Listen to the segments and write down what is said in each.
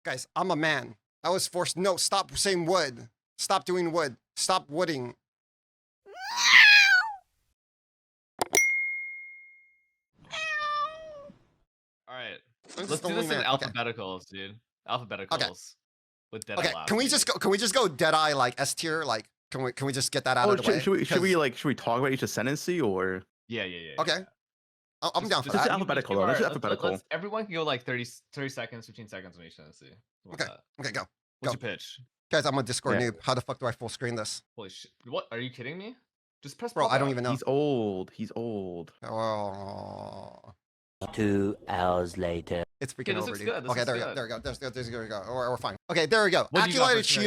Guys, I'm a man. I was forced. No, stop saying wood. Stop doing wood. Stop wooding. All right, I'm let's just the do only this in man. Okay. alphabeticals, dude. Alphabeticals. Okay. With Deadeye Okay. last. Can we just go? Can we just go Deadeye like S tier? Like, can we just get that out Oh, of the way? should we talk about each ascendancy or? Yeah. Okay. I'm down for Just that. alphabetical though. Let's do alphabetical. Let's, everyone can go like 30 seconds, 15 seconds on each ascendancy. Okay. Okay, go. What's your pitch? Guys, I'm a Discord Yeah. noob. How the fuck do I full screen this? Holy shit! What? Are you kidding me? Just press. Bro, pop I don't out. even know. He's old. He's old. Oh. 2 hours later. It's Okay, freaking this over, looks dude. good. This Okay, looks there we go. good. There we go. There we go. We're fine. Okay, there we go. What do you got Acolyte of for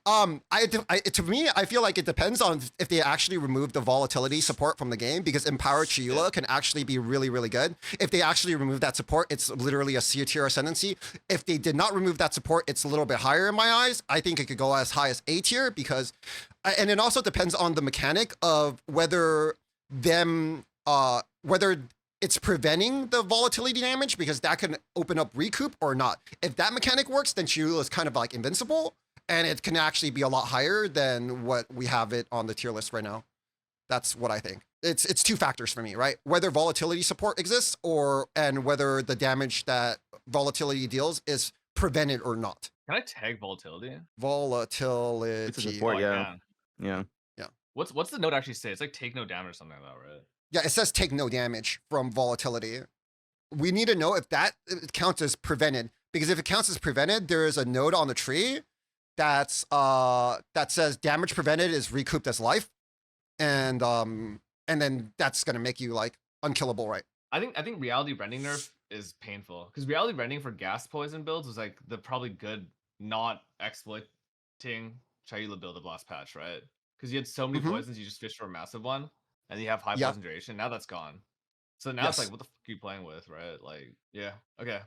Chayula. To me, I feel like it depends on if they actually remove the volatility support from the game, because Empowered Chayula can actually be really, really good. If they actually remove that support, it's literally a C tier ascendancy. If they did not remove that support, it's a little bit higher in my eyes. I think it could go as high as A tier because, and it also depends on the mechanic of whether it's preventing the volatility damage, because that can open up recoup or not. If that mechanic works, then Chayula is kind of like invincible, and it can actually be a lot higher than what we have it on the tier list right now. That's what I think. It's two factors for me, right? Whether volatility support exists and whether the damage that volatility deals is prevented or not. Can I tag volatility? Volatility. It's a support, yeah. Yeah. What's the note actually say? It's like take no damage or something like that, right? Yeah, it says take no damage from volatility. We need to know if that counts as prevented, because if it counts as prevented, there is a node on the tree that says damage prevented is recouped as life, and then that's gonna make you like unkillable, right? I think reality rending nerf is painful, because reality rending for gas poison builds was like the probably good not exploiting Chayula build of last patch, right? Because you had so many poisons, you just fished for a massive one. And you have high poison duration. Now that's gone. So now it's like, what the fuck are you playing with, right? Like, yeah, okay.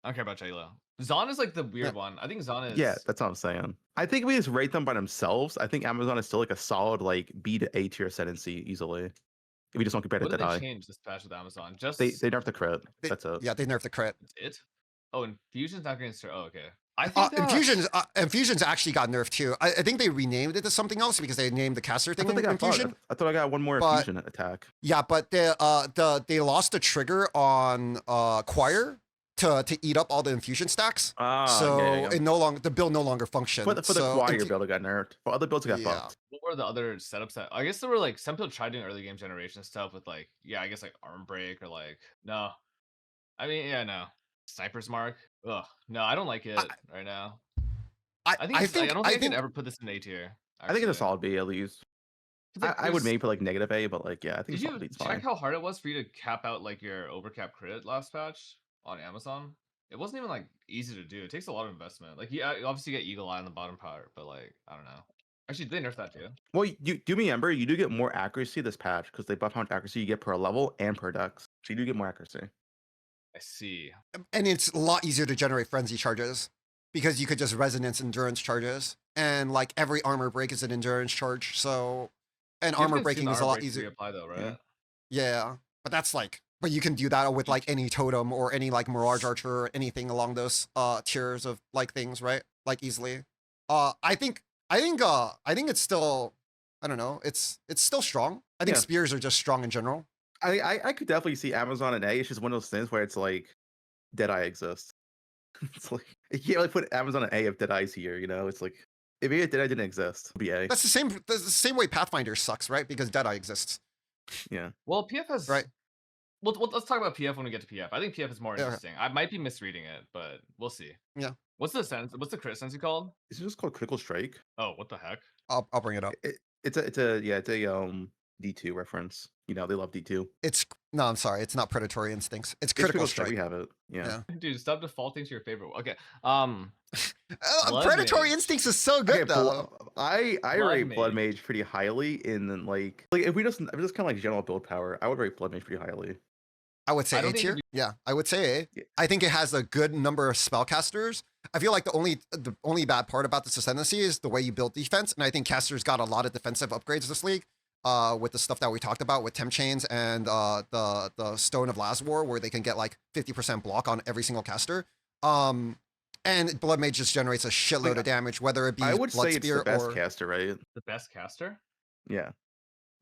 I don't care about Chayula. Zon is like the weird one. I think Zon is. Yeah, that's what I'm saying. I think we just rate them by themselves. I think Amazon is still like a solid like B to A tier ascendancy easily. If we just don't compare to What did Deadeye. they change this patch with Amazon? Just they nerfed the crit. That's it. Yeah, they nerfed the crit. That's it. Oh, Infusion's not getting started. Oh, okay. I think Infusion's actually got nerfed too. I think they renamed it to something else because they named the caster thing Infusion. I thought I got one more Infusion attack. Yeah, but they lost the trigger on Choir to eat up all the Infusion stacks. It no longer, the build no longer functioned. For the Choir build, it got nerfed. For other builds, it got fucked. What were the other setups that I guess there were like some people tried doing early game generation stuff with like I guess like arm break or like no. I mean no. Sniper's Mark. Ugh, no, I don't like it right now. I don't think I could ever put this in A tier. I think it's a solid B at least. Like, I would maybe put like negative A, but like I think did you check how hard it was for you to cap out like your overcap crit last patch on Amazon? It wasn't even like easy to do. It takes a lot of investment. Like you obviously get Eagle Eye on the bottom part, but like I don't know. Actually, they nerfed that too. Well, you do remember you do get more accuracy this patch because they buff how much accuracy you get per level and per dex, so you do get more accuracy. I see. And it's a lot easier to generate frenzy charges because you could just resonance endurance charges, and like every armor break is an endurance charge. So, and armor breaking is a lot easier. Apply though, right? Yeah, but that's like, but you can do that with like any totem or any like Mirage Archer or anything along those tiers of like things, right? Like easily. I think it's still, I don't know, it's still strong. I think spears are just strong in general. I could definitely see Amazon and A. It's just one of those things where it's like Deadeye exists. It's like you can't really put Amazon and A if Deadeye's here, you know? It's like if Deadeye didn't exist, it'd be A. That's the same way Pathfinder sucks, right? Because Deadeye exists. Yeah. Well, PF has right. Well, let's talk about PF when we get to PF. I think PF is more interesting. I might be misreading it, but we'll see. Yeah. What's the crit sense called? Is it just called Critical Strike? Oh, what the heck? I'll bring it up. It's a D2 reference. You know, they love D2. No, I'm sorry. It's not Predatory Instincts. It's Critical Strike. We have it. Yeah. Dude, stop defaulting to your favorite. Okay. Predatory Instincts is so good though. I rate Blood Mage pretty highly in like if we just kind of like general build power, I would rate Blood Mage pretty highly. I would say A tier. Yeah, I would say A. Yeah. I think it has a good number of spellcasters. I feel like the only bad part about this Ascendancy is the way you build defense, and I think casters got a lot of defensive upgrades this league. With the stuff that we talked about with temp chains and the Stone of Lazwar, where they can get like 50% block on every single caster. And Blood Mage just generates a shitload of damage, whether it be I would Blood say it's Spear the best or caster, right? The best caster? Yeah.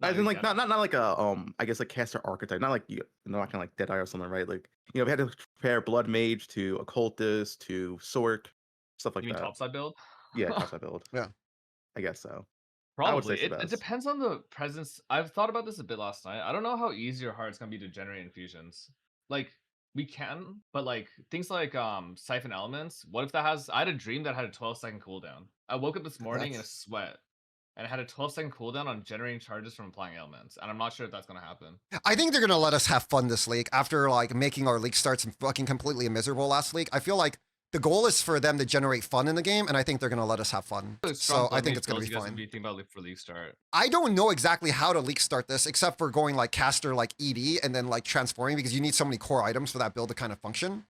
No, As in, like, Deadeye. not like a I guess like caster archetype, not like not kind of like Deadeye or something, right? Like, we had to compare Blood Mage to Occultist to Sork, stuff like You mean that. topside build? Yeah, topside build. Yeah. I guess so. I would say Probably. it's the It best. depends on the presence. I've thought about this a bit last night. I don't know how easy or hard it's gonna be to generate infusions. Like, we can, but like things like Siphon Elements, what if that has I had a dream that had a 12-second cooldown. I woke up this morning in a sweat and it had a 12-second cooldown on generating charges from applying elements. And I'm not sure if that's gonna happen. I think they're gonna let us have fun this league after like making our league starts fucking completely miserable last week. I feel like the goal is for them to generate fun in the game, and I think they're gonna let us have fun. So I think it's gonna be fine. What do you think about for league start? I don't know exactly how to league start this, except for going like caster like ED and then like transforming, because you need so many core items for that build to kind of function.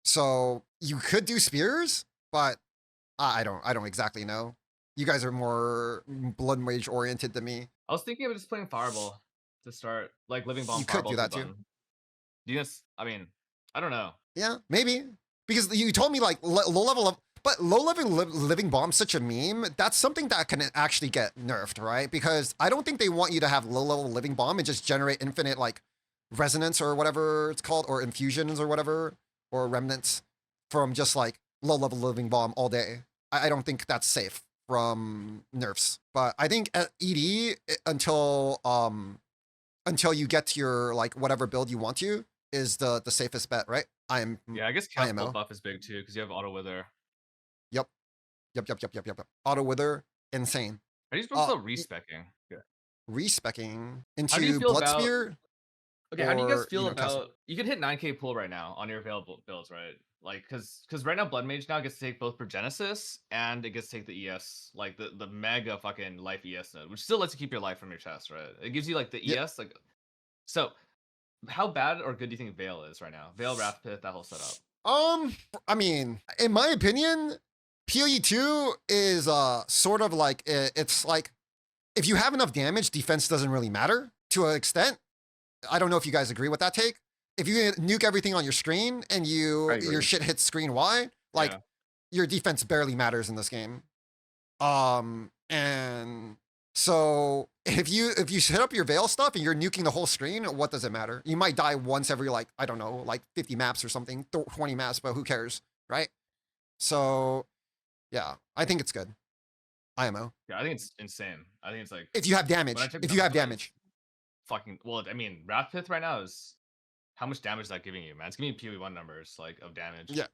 So you could do spears, but I don't exactly know. You guys are more Blood Mage oriented than me. I was thinking of just playing Fireball to start, like Living Bomb. You could do Fireball that 2 too. button. Do you guys? I mean, I don't know. Yeah, maybe. Because you told me like low level, but low level living bomb's such a meme. That's something that can actually get nerfed, right? Because I don't think they want you to have low level living bomb and just generate infinite like resonance or whatever it's called, or infusions or whatever, or remnants from just like low level living bomb all day. I don't think that's safe from nerfs. But I think at ED until you get to your like whatever build you want to is the safest bet, right? Yeah, I guess IMO. Catapult buff is big too because you have Auto Wither. Yep. Auto Wither, insane. How do you supposed to respecking? Yeah. Respecking How do you into feel Blood about- Spear. Okay, how do you guys or, feel you know, about you could hit 9k pull right now on your available builds, right? Like, because right now Blood Mage now gets to take both Progenesis and it gets to take the ES, like the mega fucking life ES node, which still lets you keep your life from your chest, right? It gives you like the ES, like. So, how bad or good do you think Veil is right now? Veil, Wrath Pit, that whole setup. I mean, in my opinion, PoE 2 is sort of like it's like if you have enough damage, defense doesn't really matter to an extent. I don't know if you guys agree with that take. If you nuke everything on your screen and your shit hits screen wide, like your defense barely matters in this game. And so if you hit up your Veil stuff and you're nuking the whole screen, what does it matter? You might die once every like, I don't know, like 50 maps or something, 20 maps, but who cares, right? So yeah, I think it's good. IMO. Yeah, I think it's insane. I think it's like if you have damage. If you have damage. Fucking well, I mean, Wrath Pith right now is how much damage is that giving you, man? It's giving you PoE1 numbers like of damage. Yeah.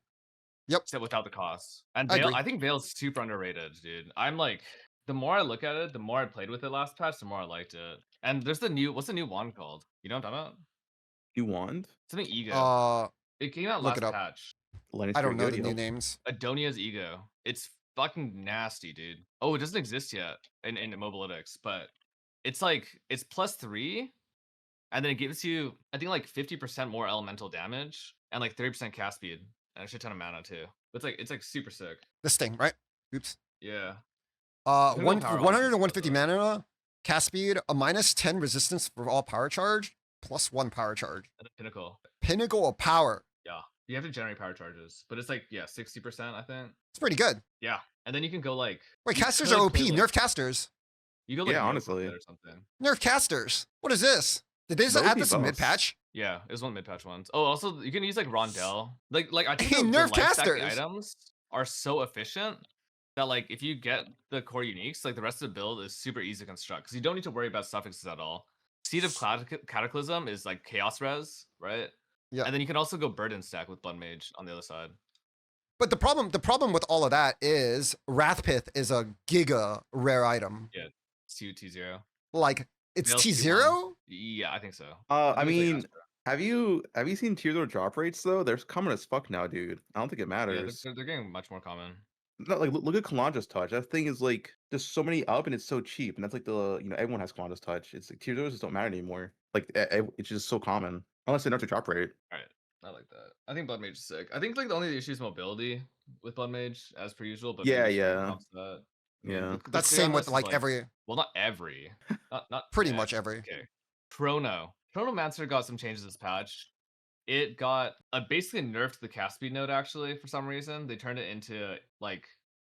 Yep. Except without the cost. And Veil, I think Veil's super underrated, dude. I'm like, the more I look at it, the more I played with it last patch, the more I liked it. And there's what's the new wand called? You know what I'm talking about? New wand? Something Ego. It came out last it up. patch. I don't know the new names. Adonia's Ego. It's fucking nasty, dude. Oh, it doesn't exist yet in Mobalytics, but it's like it's +3, and then it gives you, I think, like 50% more elemental damage and like 30% cast speed and a shit ton of mana too. It's like super sick. This thing, right? Oops. Yeah. 100 to 150 mana, cast speed, a -10 resistance for all power charge, +1 power charge. And Pinnacle. Pinnacle of power. Yeah. You have to generate power charges, but it's like 60%, I think. It's pretty good. Yeah, and then you can go like. Wait, casters are OP. Nerf casters. You go like honestly or something. Nerf casters. What is this? Did they just add this in mid patch? Yeah, it was one mid patch ones. Oh, also you can use like Rondell. Like I think hey, the Nerf casters items are so efficient that like if you get the core uniques, like the rest of the build is super easy to construct because you don't need to worry about suffixes at all. Seed of Cataclysm is like chaos res, right? Yeah. And then you can also go burden stack with Blood Mage on the other side. But the problem with all of that is Wrathpith is a giga rare item. Yeah, it's T0. Like it's T0? Yeah, I think so. I mean, have you seen tier 0 drop rates though? They're common as fuck now, dude. I don't think it matters. Yeah, they're getting much more common. Not like look at Kalandra's touch. That thing is like there's so many up and it's so cheap. And that's like everyone has Kalandra's touch. It's like tier 0s just don't matter anymore. Like it's just so common. Unless they nerf the drop rate. All right. I like that. I think Blood Mage is sick. I think like the only issue is mobility with Blood Mage as per usual. But yeah. The that's same with like every. Well, not every. Not pretty much every. Okay. Chronomancer got some changes this patch. it got basically nerfed the cast speed node actually for some reason. They turned it into like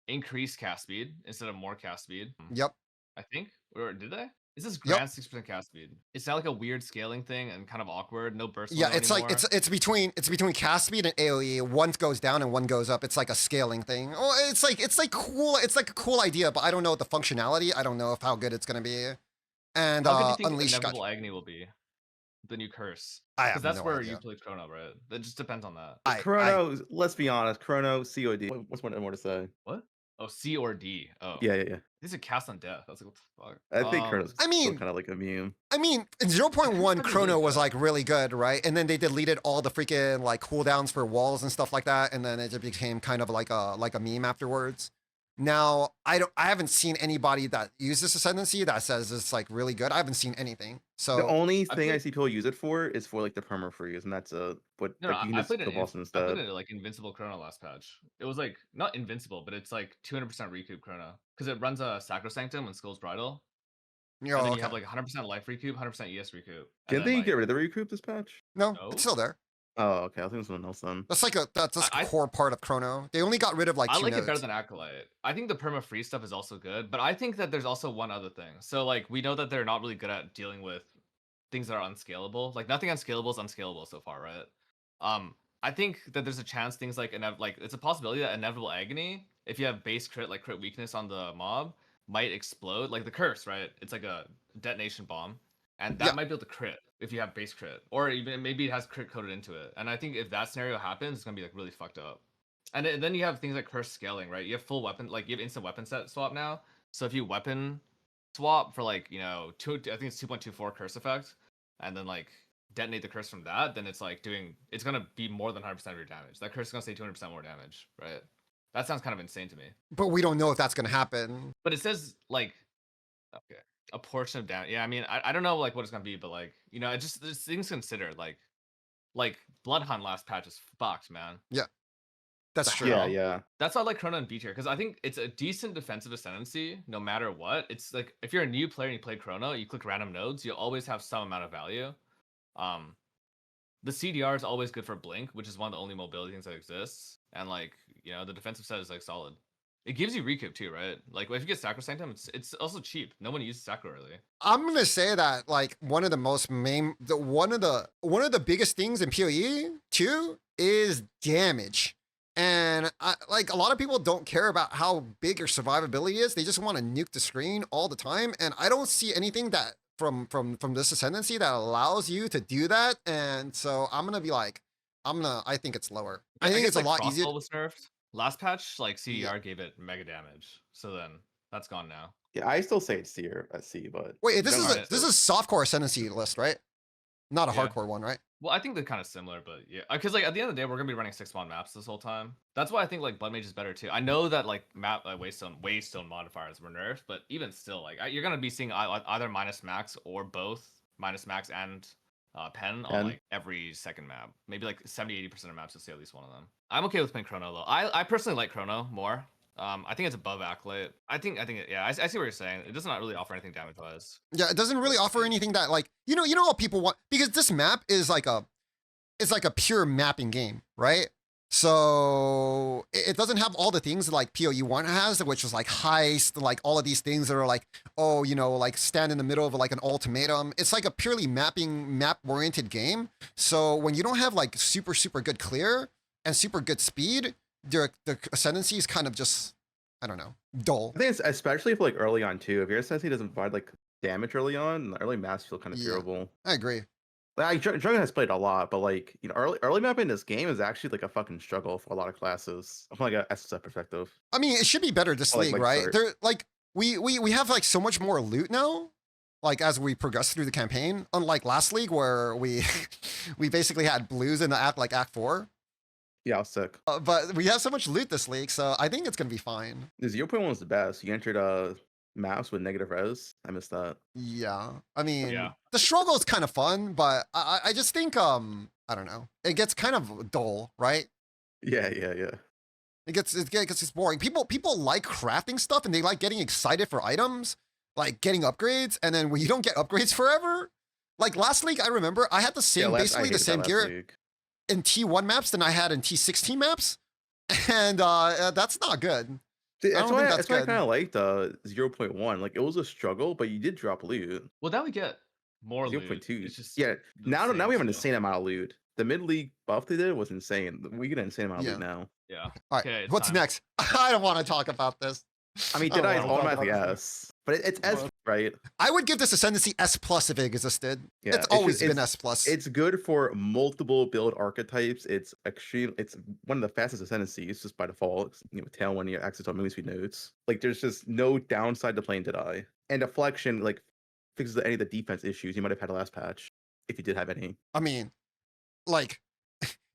increased cast speed instead of more cast speed. Yep. I think. Or did they? Is this Yep. grand 6% cast speed? It's not like a weird scaling thing and kind of awkward. No burst. Yeah, window it's like anymore. it's between cast speed and AoE. One goes down and one goes up. It's like a scaling thing. Oh, it's like cool. It's like a cool idea, but I don't know the functionality. I don't know if how good it's gonna be. And How good do you think Unleash got. Inevitable Agony will be? The new curse. I Because have that's no where idea. you played Chrono, right? That just depends on that. Chrono, let's be honest, Chrono, COD. What's one more to say? What? Oh, C or D. Oh. Yeah. These are cast on death. That's like, what the fuck? I think Chrono's I mean- kind of like immune. I mean, 0.1 Pretty Chrono good, was though. like really good, right? And then they deleted all the freaking like cooldowns for walls and stuff like that, and then it just became kind of like a meme afterwards. Now I haven't seen anybody that uses Ascendancy that says it's like really good. I haven't seen anything. So The only I thing I played- see people use it for is for like the perma freeze, and that's what No, like, you can I just played it. kill bosses I instead. played it like Invincible Chrono last patch. It was like not invincible, but it's like 200% recoup Chrono because it runs a Sacrosanctum and Skull's Bridal, you and then know, you have like 100% life recoup, 100% ES recoup. and Didn't then, they like, get rid of the recoup this patch? no, No? it's still there. Oh, okay. I think it was something else then. That's like that's a I- core part of Chrono. They only got rid of like I two like it better nodes. than Acolyte. I think the perma free stuff is also good, but I think that there's also one other thing. So like we know that they're not really good at dealing with things that are unscalable. Like nothing unscalable is unscalable so far, right? I think that there's a chance things like it's a possibility that Inevitable Agony, if you have base crit like crit weakness on the mob, might explode. Like the curse, right? It's like a detonation bomb, and that Yeah. might be able to crit if you have base crit, or even maybe it has crit coded into it. And I think if that scenario happens, it's gonna be like really fucked up. And then you have things like curse scaling, right? You have full weapon, like you have instant weapon set swap now. So if you weapon swap for like I think it's 2.24 curse effect, and then like detonate the curse from that, then it's like it's gonna be more than 100% of your damage. That curse is gonna say 200% more damage, right? That sounds kind of insane to me. But we don't know if that's gonna happen. But it says like okay, a portion of damage. Yeah, I mean I don't know like what it's gonna be, but like it just there's things to consider. Like Blood Hunt last patch is fucked, man. That's The true. hell? Yeah. That's why I like Chrono and B tier because I think it's a decent defensive ascendancy no matter what. It's like if you're a new player and you play Chrono, you click random nodes, you'll always have some amount of value. The CDR is always good for Blink, which is one of the only mobility things that exists. And like the defensive set is like solid. It gives you recoup too, right? Like if you get Sacrosanctum, it's also cheap. No one uses Sacro really. I'm gonna say that like one of the biggest things in PoE too is damage. And like a lot of people don't care about how big your survivability is. They just want to nuke the screen all the time. And I don't see anything that from this ascendancy that allows you to do that. And so I'm gonna be like, I think it's lower. I think guess, it's a like, lot Crossbow easier. was nerfed. Last patch, like CDR Yeah. gave it mega damage. So then that's gone now. Yeah, I still say it's C or a C, but Wait, this Don't is mind. this is softcore ascendancy list, right? Not a Yeah. hardcore one, right? Well, I think they're kind of similar, but yeah, because like at the end of the day, we're gonna be running 6-mon maps this whole time. That's why I think like Blood Mage is better too. I know that like map waystone modifiers were nerfed, but even still, like you're gonna be seeing either minus max or both minus max and pen on Pen. like every second map. Maybe like 70-80% of maps you'll see at least one of them. I'm okay with playing Chrono though. I personally like Chrono more. I think it's above Acolyte. I think I see what you're saying. It does not really offer anything damage wise. Yeah, it doesn't really offer anything that like you know how people want, because this map is like a pure mapping game, right? So it doesn't have all the things that like PoE1 has, which is like heist, like all of these things that are like, like stand in the middle of like an ultimatum. It's like a purely map oriented game. So when you don't have like super good clear and super good speed, the ascendancy is kind of just, I don't know, dull. I think it's especially if like early on too. If your ascendancy doesn't provide like damage early on, the early maps feel kind of Yeah. durable. I agree. Like Jung has played a lot, but like early map in this game is actually like a fucking struggle for a lot of classes from like a SSF perspective. I mean, it should be better this Or, league, like, right? start. There, like we have like so much more loot now, like as we progress through the campaign. Unlike last league where we we basically had blues in the Act 4. Yeah, I was sick. But we have so much loot this league, so I think it's gonna be fine. The 0.1 was the best. You entered maps with negative res. I missed that. Yeah, I mean, Yeah. the struggle is kind of fun, but I just think I don't know, it gets kind of dull, right? Yeah. It gets boring. People like crafting stuff and they like getting excited for items, like getting upgrades, and then when you don't get upgrades forever, like last league, I remember I had the same I basically the hated that same last gear. league. in T1 maps than I had in T16 maps, and that's not good. See, I that's don't think why that's I good. kind of liked 0.1. Like it was a struggle, but you did drop loot. Well, now we get more loot. 0.2. It's just Yeah. Now we have an still. insane amount of loot. The mid league buff they did was insane. We get an insane amount of Yeah. loot now. Yeah. All right, Okay, what's time. next? I don't want to talk about this. I mean, I don't Deadeye is wanna talk automatically about S, but it's S, right? I would give this Ascendancy S+ if it existed. Yeah, It's always just- been S+. It's good for multiple build archetypes. It's one of the fastest ascendancies just by default. You know, Tailwind, you have access to moving speed nodes. Like there's just no downside to playing Deadeye. And deflection like fixes any of the defense issues you might have had last patch, if you did have any. I mean, like,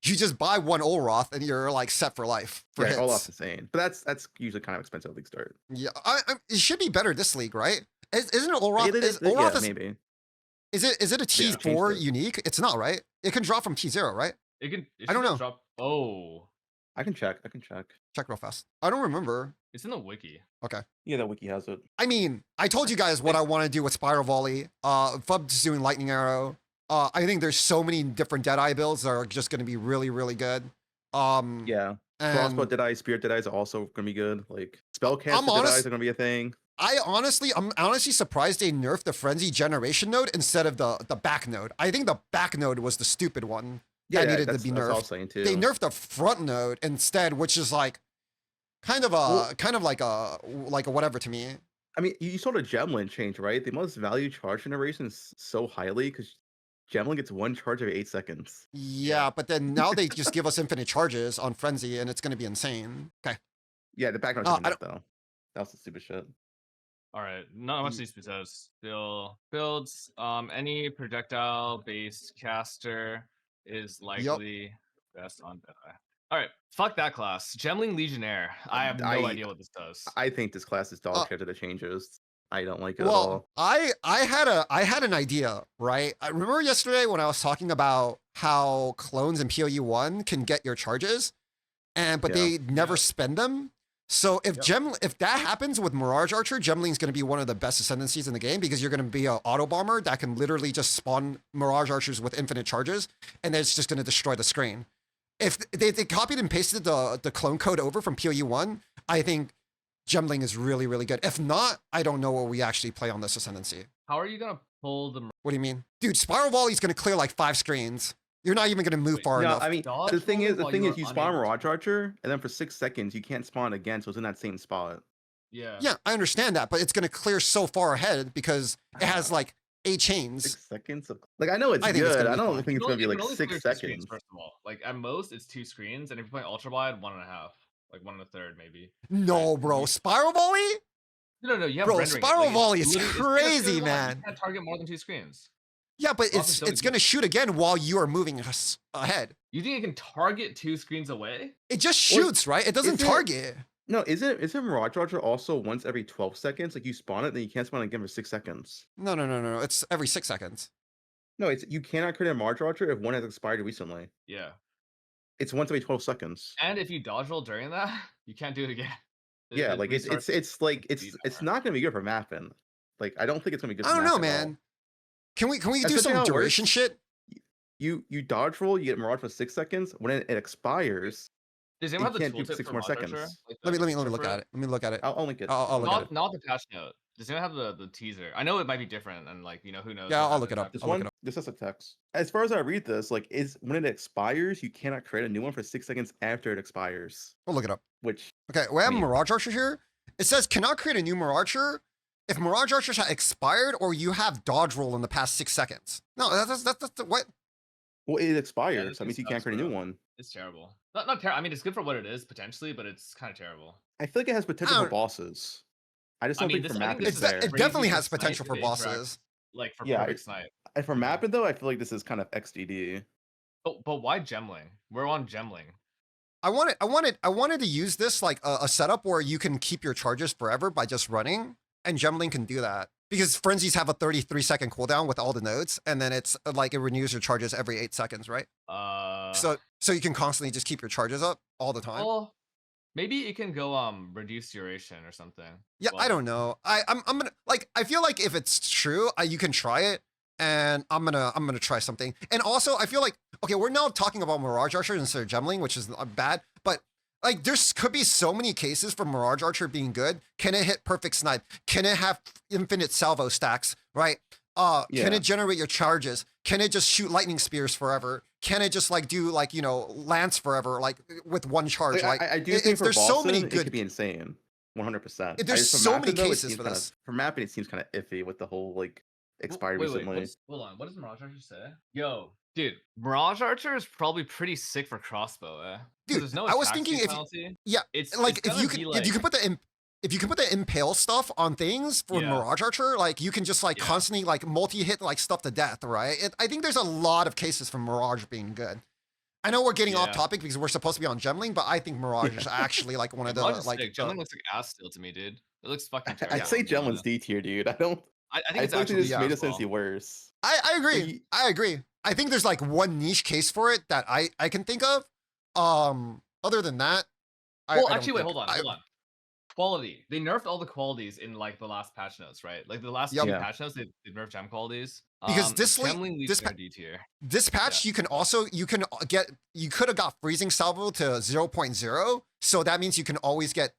you just buy one Olroth and you're like set for life for Yeah, hits. Olaf's insane. But that's usually kind of expensive at league start. Yeah, it should be better this league, right? Isn't it Olroth? Yeah, Olroth is, maybe. is it a changed T4 it. unique? It's not, right? It can drop from T0, right? It I don't should know. Drop, oh, I can check. Check real fast. I don't remember. it's in the wiki. Okay. Yeah, that wiki has it. I mean, I told you guys what I want to do with Spiral Volley. Fub's doing Lightning Arrow. I think there's so many different Deadeye builds that are just going to be really, really good. Yeah. Crossbow And Deadeye, Spirit Deadeye is also gonna be good. Like Spellcaster I'm honest- Deadeyes are gonna be a thing. I'm honestly surprised they nerfed the Frenzy Generation node instead of the back node. I think the back node was the stupid one that needed to be that's what I was nerfed. saying too. They nerfed the front node instead, which is like kind of like a whatever to me. I mean, you saw the Gemling change, right? They must value charge generation so highly because Gemling gets one charge every 8 seconds. Yeah, but then now they just give us infinite charges on Frenzy, and it's going to be insane. Okay. Yeah, the back node's I enough though. That was the stupid shit. All right, not much needs to be said. Still builds. Any projectile-based caster is likely best on Deadeye. All right, fuck that class. Gemling Legionnaire. I have no idea what this does. I think this class is dog shit to the changes. I don't like it at Well, all. I had an idea, right? I remember yesterday when I was talking about how clones in PoE 1 can get your charges, but they never spend them. So if if that happens with Mirage Archer, Gemling's going to be one of the best ascendancies in the game because you're going to be an auto bomber that can literally just spawn Mirage Archers with infinite charges, and then it's just going to destroy the screen. If they copied and pasted the clone code over from PoE 1, I think Gemling is really, really good. If not, I don't know what we actually play on this ascendancy. How are you gonna pull the? What do you mean? Dude, Spiral Volley's going to clear like 5 screens. You're not even going to move far No, enough. I mean Dodge the thing is, rolling while you are spawn unable to- Mirage Archer, and then for 6 seconds you can't spawn again, so it's in that same spot. Yeah. Yeah, I understand that, but it's going to clear so far ahead because it has like 8 chains. 6 seconds of like I know it's I think it's good. gonna I be don't fine. think it's You gonna be can like only 6 clear 2 screens, seconds. First of all, like at most it's 2 screens, and if you're playing ultra wide, 1.5, like 1 1/3 maybe. No, bro. Spiral Volley? No, you have Bro, rendering. Spiral Like, Volley is literally- it's crazy, literally man. You can't target more than 2 screens. Yeah, but Often it's so going to shoot again while you are moving ahead. You think it can target 2 screens away? It just Well, shoots, right? It doesn't is it- target. No, isn't Mirage Archer also once every 12 seconds? Like you spawn it, then you can't spawn it again for 6 seconds. No. It's every 6 seconds. No, it's you cannot create a Mirage Archer if one has expired recently. Yeah. It's once every 12 seconds. And if you dodge roll during that, you can't do it again. Yeah, like it's like speed it's power. not gonna be good for mapping. Like I don't think it's gonna be good. I for don't know, mapping at all. man. Can we do Especially some how it duration works. shit? You dodge roll, you get Mirage for 6 seconds. When it expires, Does you anyone have the can't do tooltip 6 for more Mirage Archer? seconds. Like Let me the look for at it. Let me look at it. I'll link it. I'll look at it. Not the patch note. Does anyone have the teaser? I know it might be different, and like who knows? Yeah, what I'll look it happens up. This I'll look one, it up. this is a text. As far as I read this, like is when it expires, you cannot create a new one for 6 seconds after it expires. We'll look it up. Which Okay, we have I mean- Mirage Archer here. It says cannot create a new Mirage Archer if Mirage Archers have expired or you have dodge roll in the past 6 seconds. No, that's what? well, it Yeah, expires. this That means you sucks, can't create a new bro. one. It's terrible. Not terrible. I mean, it's good for what it is potentially, but it's kind of terrible. I feel like it has potential I for don't- bosses. I just I don't mean, think this- for I think mapping this it's is there. It crazy definitely for has Snipe potential if for it interacts, bosses. Like for Yeah, perfect snipe. And for mapping though, I feel like this is kind of XDD. But why Gemling? We're on Gemling. I wanted to use this like a setup where you can keep your charges forever by just running, and Gemling can do that because frenzies have a 33-second cooldown with all the nodes, and then it's like it renews your charges every 8 seconds, right? So you can constantly just keep your charges up all the time. Well, maybe it can go reduce duration or something. Yeah, I Well, don't know. I'm gonna like I feel like if it's true, you can try it, and I'm gonna try something. And also, I feel like okay, we're now talking about Mirage Archer instead of Gemling, which is not bad, but like there's could be so many cases for Mirage Archer being good. Can it hit perfect snipe? Can it have infinite salvo stacks? Right? Can Yeah. it generate your charges? Can it just shoot lightning spears forever? Can it just like do like lance forever like with one charge? Like, Like I do think for there's Boston, so many it good. could be insane. 100%. There's so many cases for kinda, this. for mapping, it seems kind of iffy with the whole like expired Wait, recently. hold on. What does Mirage Archer say? Yo, dude, Mirage Archer is probably pretty sick for crossbow, eh? 'Cause Dude, there's no I was attack thinking speed if penalty. yeah, It's like it's if you gonna could be if you can put the if you can put the impale stuff on things for Yeah. Mirage Archer, like you can just like Yeah. constantly like multi-hit like stuff to death, right? I think there's a lot of cases for Mirage being good. I know we're getting off Yeah. topic because we're supposed to be on Gemling, but I think Mirage is actually like one of the Mirage is like sick. Gemling looks like ass still to me, dude. It looks fucking I'd terrible. say Gemlin's D tier, dude. I don't. I I think it's feel like they actually just yeah, made as Ascendancy well. worse. I agree. Like, I agree. I think there's like one niche case for it that I can think of. Other than that, Well, I don't actually, wait, think- hold on. Quality. They nerfed all the qualities in like the last patch notes, right? Like the last Yup. two Yeah. patch notes, they nerfed gem qualities. Because Gemling leads this their D tier. This patch, you can could have got freezing salvo to 0.0, so that means you can always get,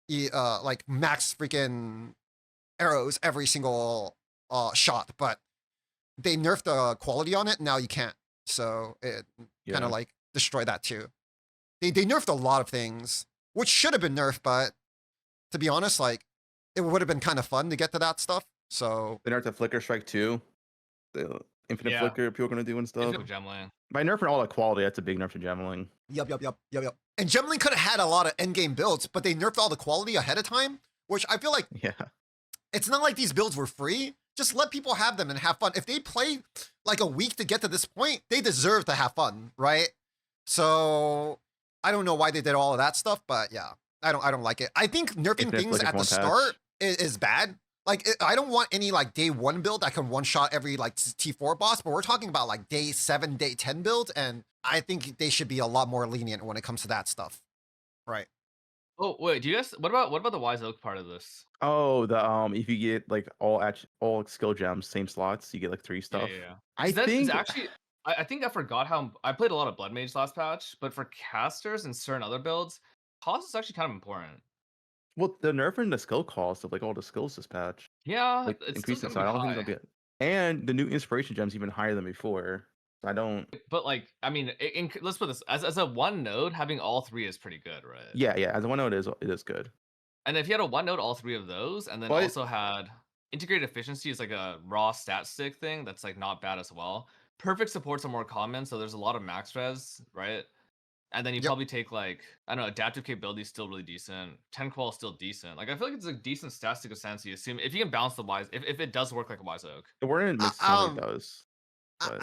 like max freaking arrows every single shot, but they nerfed the quality on it, now you can't. So it kind Yeah. of like destroyed that too. They nerfed a lot of things, which should have been nerfed, but to be honest, like it would have been kind of fun to get to that stuff. So They nerfed the Flicker Strike too. The infinite Yeah. flicker people are gonna do and stuff. It's Gemling. By nerfing all that quality, that's a big nerf to Gemling. Yep. And Gemling could have had a lot of endgame builds, but they nerfed all the quality ahead of time, which I feel like Yeah. it's not like these builds were free. Just let people have them and have fun. If they play like a week to get to this point, they deserve to have fun, right? So I don't know why they did all of that stuff, but yeah, I don't like it. I think nerfing Infinite things flicker at the for one start is bad. Like I don't want any like day 1 build that can one shot every like T4 boss, but we're talking about like day 7, day 10 builds, and I think they should be a lot more lenient when it comes to that stuff. Right. Oh wait, do you guys? What about the Wise Oak part of this? Oh, the if you get like all skill gems, same slots, you get like 3 stuff. Yeah. I That is think actually. I think I forgot how I played a lot of Blood Mage last patch, but for casters and certain other builds, cost is actually kind of important. well, the nerfing the skill cost of like all the skills this patch, Yeah, like it's increasing. still So I gonna don't be think high. they'll get. And the new inspiration gems even higher than before. I don't. But like, I mean, let's put this as a one node, having all 3 is pretty good, right? Yeah. As one note, it is good. And if you had a one node, all 3 of those, and then But- also had integrated efficiency is like a raw stat stick thing that's like not bad as well. Perfect supports are more common, so there's a lot of max res, right? And then you Yep. probably take like, I don't know, adaptive capability is still really decent. 10 qual is still decent. Like I feel like it's a decent stat stick of sense. You assume if you can balance the wise, if it does work like a Wise Oak. The Warden makes it does. But-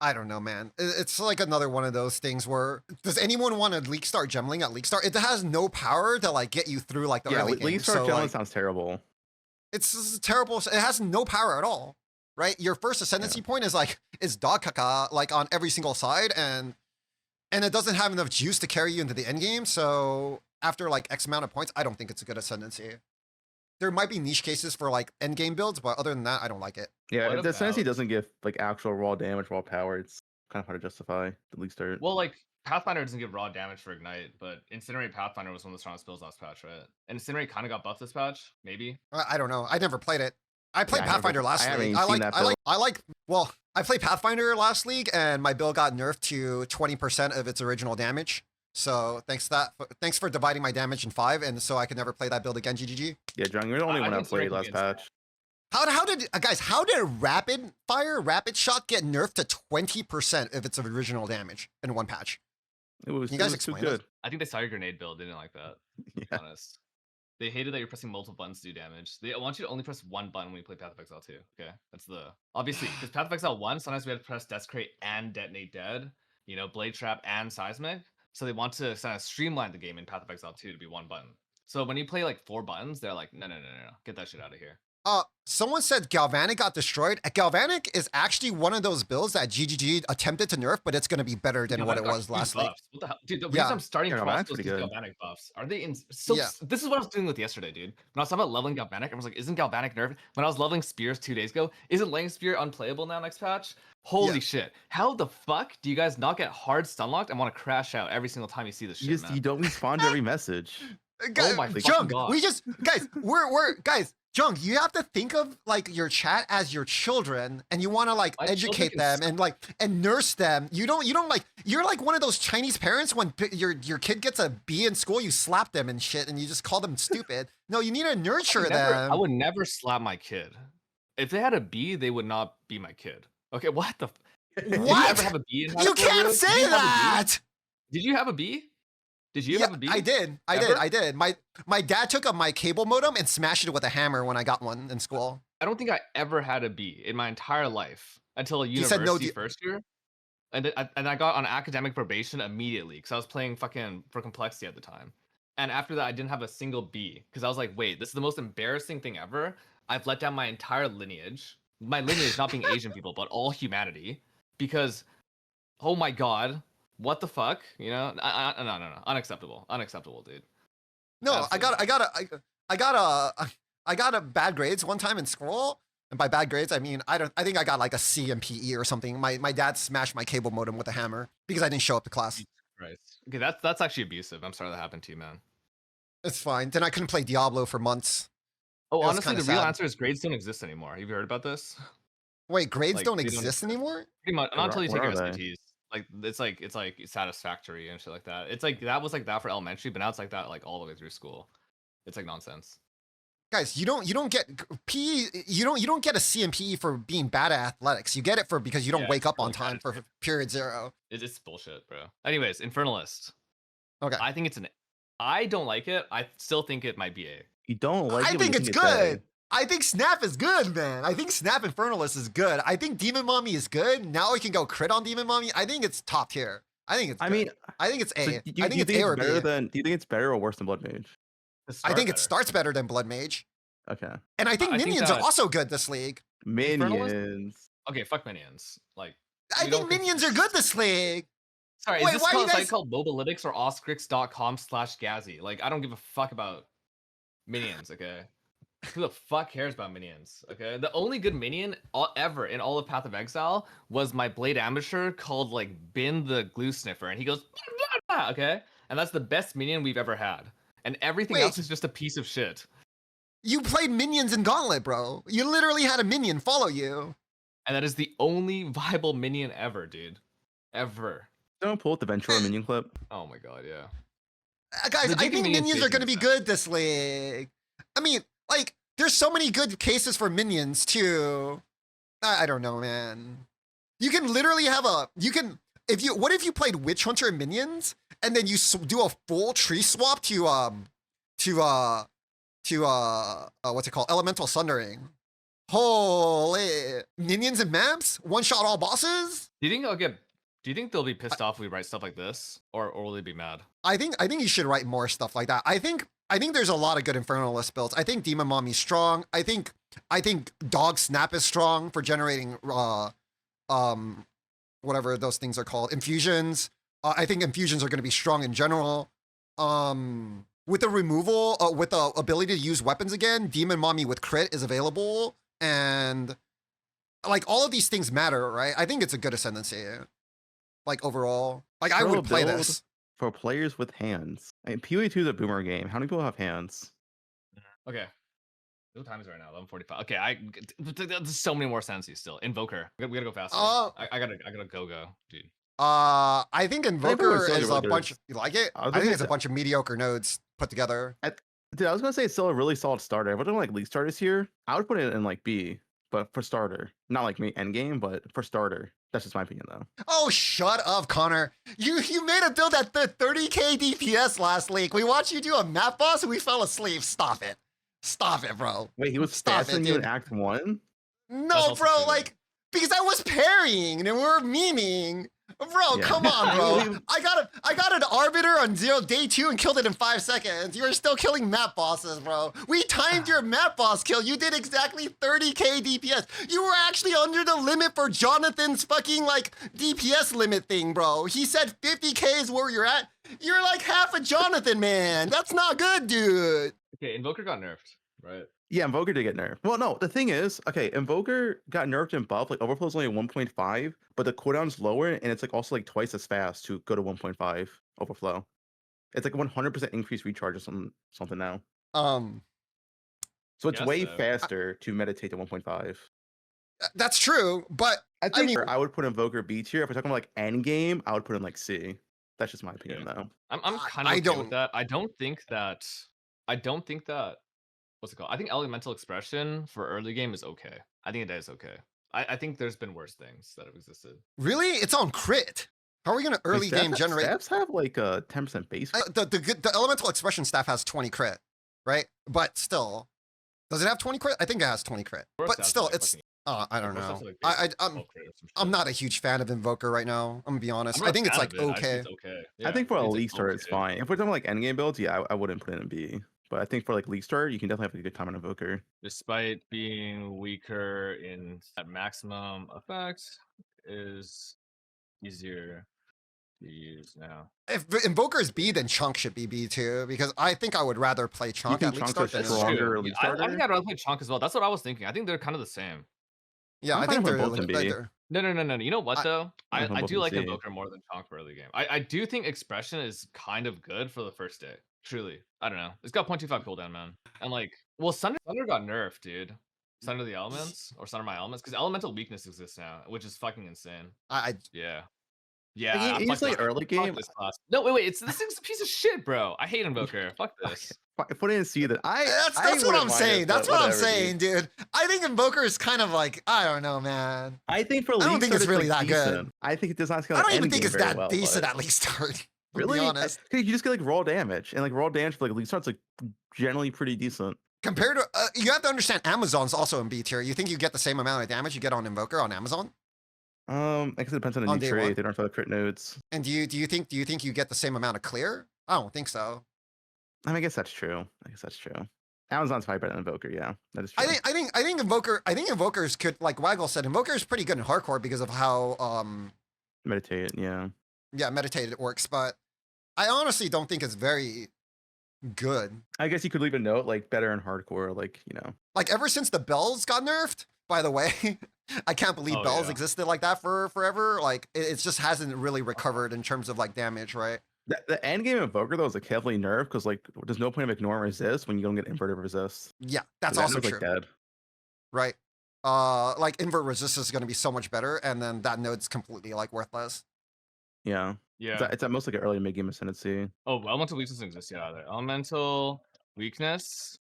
I don't know, man. It's like another one of those things where does anyone want to leak start Gemling at leak start? It has no power to like get you through like the yeah, early game. League Star So, Gentleman like, sounds terrible. it's just terrible. It has no power at all, right? Your first ascendancy point is dog caca like on every single side, and it doesn't have enough juice to carry you into the end game. So after like X amount of points, I don't think it's a good ascendancy. There might be niche cases for like end game builds, but other than that, I don't like it. Yeah, What if the Ascendancy about- doesn't give like actual raw damage, raw power, it's kind of hard to justify the League Start. Well, like Pathfinder doesn't give raw damage for Ignite, but Incinerate Pathfinder was one of the strongest spells last patch, right? And Incinerate kind of got buffed this patch, maybe. I don't know. I never played it. I played Yeah, I never- Pathfinder last I haven't league. even seen that build. I played Pathfinder last league, and my build got nerfed to 20% of its original damage. So thanks for dividing my damage in 5, and so I could never play that build again. GGG. Yeah, Jung, you're the only I one that think played Incinerate last can be patch. How did rapid shot get nerfed to 20% of its original damage in one patch? It was, Can you guys it was too explain this? good. I think they saw your grenade build, they didn't like that. To be Yeah. honest. They hated that you're pressing multiple buttons to do damage. They want you to only press one button when you play Path of Exile 2. Okay, that's the obviously because Path of Exile 1, sometimes we had to press Desecrate and Detonate Dead, Blade Trap and Seismic. So they want to kind of streamline the game in Path of Exile 2 to be one button. So when you play like 4 buttons, they're like, no, get that shit out of here. Someone said Galvanic got destroyed. Galvanic is actually one of those builds that GGG attempted to nerf, but it's going to be better than what it was last week. What the hell? Dude, the Yeah. reason I'm starting Yeah, Galvanic's crossbows pretty is good. Galvanic buffs. Are they in so Yeah. this is what I was doing with yesterday, dude. When I was talking about leveling Galvanic, I was like, isn't Galvanic nerfed? When I was leveling Spears 2 days ago, isn't Laying Spear unplayable now next patch? Holy Yeah. shit. How the fuck do you guys not get hard stunlocked and want to crash out every single time you see this shit, You man? don't respond to every message. Oh my Jung, fucking God. we just guys, we're guys. Jung, you have to think of like your chat as your children, and you want to like My children educate can them and like and nurse them. You don't like you're like one of those Chinese parents when your kid gets a B in school, you slap them and shit, and you just call them stupid. No, you need to nurture them. I would never slap my kid. If they had a B, they would not be my kid. Okay, what the? Did you What? ever have a B in high You school, can't Ruetoo? say Did you have a B? that. Did you have a B? Did you Yeah, have a B? I did. I Ever? did. My dad took up my cable modem and smashed it with a hammer when I got one in school. I don't think I ever had a B in my entire life until said university no, first year. And I got on academic probation immediately because I was playing fucking for complexity at the time. And after that, I didn't have a single B because I was like, wait, this is the most embarrassing thing ever. I've let down my entire lineage. My lineage not being Asian people, but all humanity. Because, oh my God, what the fuck? You know, no, unacceptable, dude. No, Absolutely. I got a bad grades one time in school. And by bad grades, I mean I think I got like a C in PE or something. My dad smashed my cable modem with a hammer because I didn't show up to class. Right. Okay, that's actually abusive. I'm sorry that happened to you, man. It's fine. Then I couldn't play Diablo for months. Oh, It was honestly, the kinda real sad. answer is grades don't exist anymore. Have you heard about this? Wait, grades Like, don't they don't exist anymore? Pretty much, not until you take Where your are they? SATs. Like it's like satisfactory and shit like that. It's like that was like that for elementary, but now it's like that like all the way through school. It's like nonsense. Guys, you don't get PE. You don't get a C in PE for being bad at athletics. You get it for because you don't Yeah, wake it's up on really time bad for period 0. It's bullshit, bro. Anyways, Infernalist. Okay. I think it's I don't like it. I still think it might be A. You don't like I it, but think you it's A. good. I think Snap is good, man. I think Snap Infernalist is good. I think Demon Mommy is good. Now we can go crit on Demon Mommy. I think it's top tier. I think it's I good. mean, I think it's A. so I do think you it's A or B. better than? Do you think it's better or worse than Blood Mage? I think it starts better than Blood Mage. Okay. And I think I think minions are that- also good this league. Minions. Okay, fuck minions. Like I we think don't minions are good this league. Sorry, Wait, is this why do you called, a guys- site called Mobalytics or Oscrix.com/Gazzy? Like, I don't give a fuck about minions, okay? Who the fuck cares about minions, okay? The only good minion ever in all of Path of Exile was my Blade Ambusher called, like, Bin the Glue Sniffer, and he goes, blah, blah, okay? And that's the best minion we've ever had. And everything Wait. else is just a piece of shit. You played minions in Gauntlet, bro. You literally had a minion follow you. And that is the only viable minion ever, dude. Ever. Don't pull up the Ventura minion clip. Oh my god, yeah. Guys, The I Deacon think minion minions are station going to be is good this league. I mean, like, there's so many good cases for minions, too. I don't know, man. You can literally have what if you played Witchhunter and minions, and then you do a full tree swap to what's it called? Elemental Sundering. Holy minions and maps? One shot all bosses? Do you think they'll be pissed off if we write stuff like this? Or will they be mad? I think you should write more stuff like that. I think there's a lot of good Infernalist builds. I think Demon Mommy's strong. I think Dog Snap is strong for generating whatever those things are called, infusions. I think infusions are going to be strong in general. With the removal, with the ability to use weapons again, Demon Mommy with crit is available, and like all of these things matter, right? I think it's a good ascendancy. Like overall, like I Throw a would play build this. for players with hands. I mean, PoE 2 is a boomer game. How many people have hands? Okay. What time is it right now? 11:45. Okay, there's so many more senses still. Invoker. We gotta go faster. Oh. I gotta go, dude. I think Invoker still is a really good. bunch. You like it? I was I gonna think say it's a that- bunch of mediocre nodes put together. Dude, I was gonna say it's still a really solid starter. If we're doing like league starters here, I would put it in like B, but for starter. Not like me endgame, but for starter. That's just my opinion though. Oh, shut up, Connor. You made a build at the 30k DPS last week. We watched you do a map boss and we fell asleep. Stop it. Stop it, bro. Wait, he was Stop faster it, than you in dude. Act 1? No, also bro, true. like, because I was parrying and we were memeing. Bro, Yeah. come on, bro. I got an Arbiter on day 2 and killed it in 5 seconds. You were still killing map bosses, bro. We timed your map boss kill. You did exactly 30k DPS. You were actually under the limit for Jonathan's fucking, like, DPS limit thing, bro. He said 50k is where you're at. You're like half a Jonathan, man. That's not good, dude. Okay, Invoker got nerfed, right? Yeah, Invoker did get nerfed. Well, no, the thing is, okay, Invoker got nerfed and buffed. Like Overflow's only 1.5, but the cooldown's lower, and it's like also like twice as fast to go to 1.5 Overflow. It's like 100% increased recharge or something now. So it's Guess way so. faster to meditate to 1.5. That's true, but I think mean- I would put Invoker B tier. If we're talking about like end game, I would put in like C. That's just my opinion, though. I'm kind of I okay don't- with that. I don't think that. What's it called? I think Elemental Expression for early game is okay. I think it is okay. I think there's been worse things that have existed. really? It's on crit. How are we going to early game generate? Staffs have like a 10% base. The Elemental Expression staff has 20 crit, right? But still, does it have 20 crit? I think it has 20 crit. Or But stats still, like it's... fucking- I don't or know. stats like base 12 crit or some I'm shit. not a huge fan of Invoker right now. I'm gonna be honest. I'm I not think a it's fan like of it. I okay. think it's okay. I think for a it's, like, league start, it's okay. fine. If we're talking like endgame builds, yeah, I wouldn't put it in B. But I think for like league start, you can definitely have a good time on Invoker. Despite being weaker in at maximum effect, is easier to use now. If Invoker is B, then Chunk should be B too, because I think I would rather play Chunk think at league Chunk's start a than That's stronger true. league I think starter? I'd rather play Chunk as well. That's what I was thinking. I think they're kind of the same. Yeah, I'm I fine think with they're both in B. No. You know what I- though? I'm I both do in like C. Invoker more than Chonk for early game. I do think Expression is kind of good for the first day. Truly, I don't know. It's got 0.25 cooldown, man. And like, well, Thunder got nerfed, dude. Thunder the Elements or Thunder my Elements, because Elemental Weakness exists now, which is fucking insane. Yeah. Yeah, Like, he's fuck like this- early fuck game. this class. No, wait. This thing's a piece of shit, bro. I hate Invoker. Fuck this. Put it in C then. That's what wouldn't I'm mind saying. it, That's but what I'm whatever, dude. saying, dude. I think Invoker is kind of like, I don't know, man. I think for I don't league think start, it's really like, that good. decent. I think it does not scale. I don't at even end think game it's very that well, decent but- at least start. Really? To be honest. You just get like raw damage, and like raw damage for like league starts like generally pretty decent. Compared to, you have to understand Amazon's also in B tier. You think you get the same amount of damage you get on Invoker on Amazon? I guess it depends on the On new day trade. one? They don't have the crit nodes. And do you think you get the same amount of clear? I don't think so. I mean, I guess that's true. Amazon's probably better than Invoker. Yeah, that is true. I think Invokers could, like Waggle said, Invoker is pretty good in hardcore because of how Meditate. Yeah. meditated works, but I honestly don't think it's very good. I guess you could leave a note like better in hardcore, like Like ever since the bells got nerfed, by the way, I can't believe Oh, bells yeah. existed like that for forever. Like it just hasn't really recovered in terms of like damage, right? The end game Invoker though is like heavily nerfed because like there's no point of ignoring resist when you don't get inverted resist. Yeah, that's That also node's, true, like dead. right? Like invert resistance is going to be so much better, and then that node's completely like worthless. Yeah. Yeah. It's at most like an early mid game ascendancy. Oh, Elemental Weakness exists. Yeah, there. Elemental Weakness.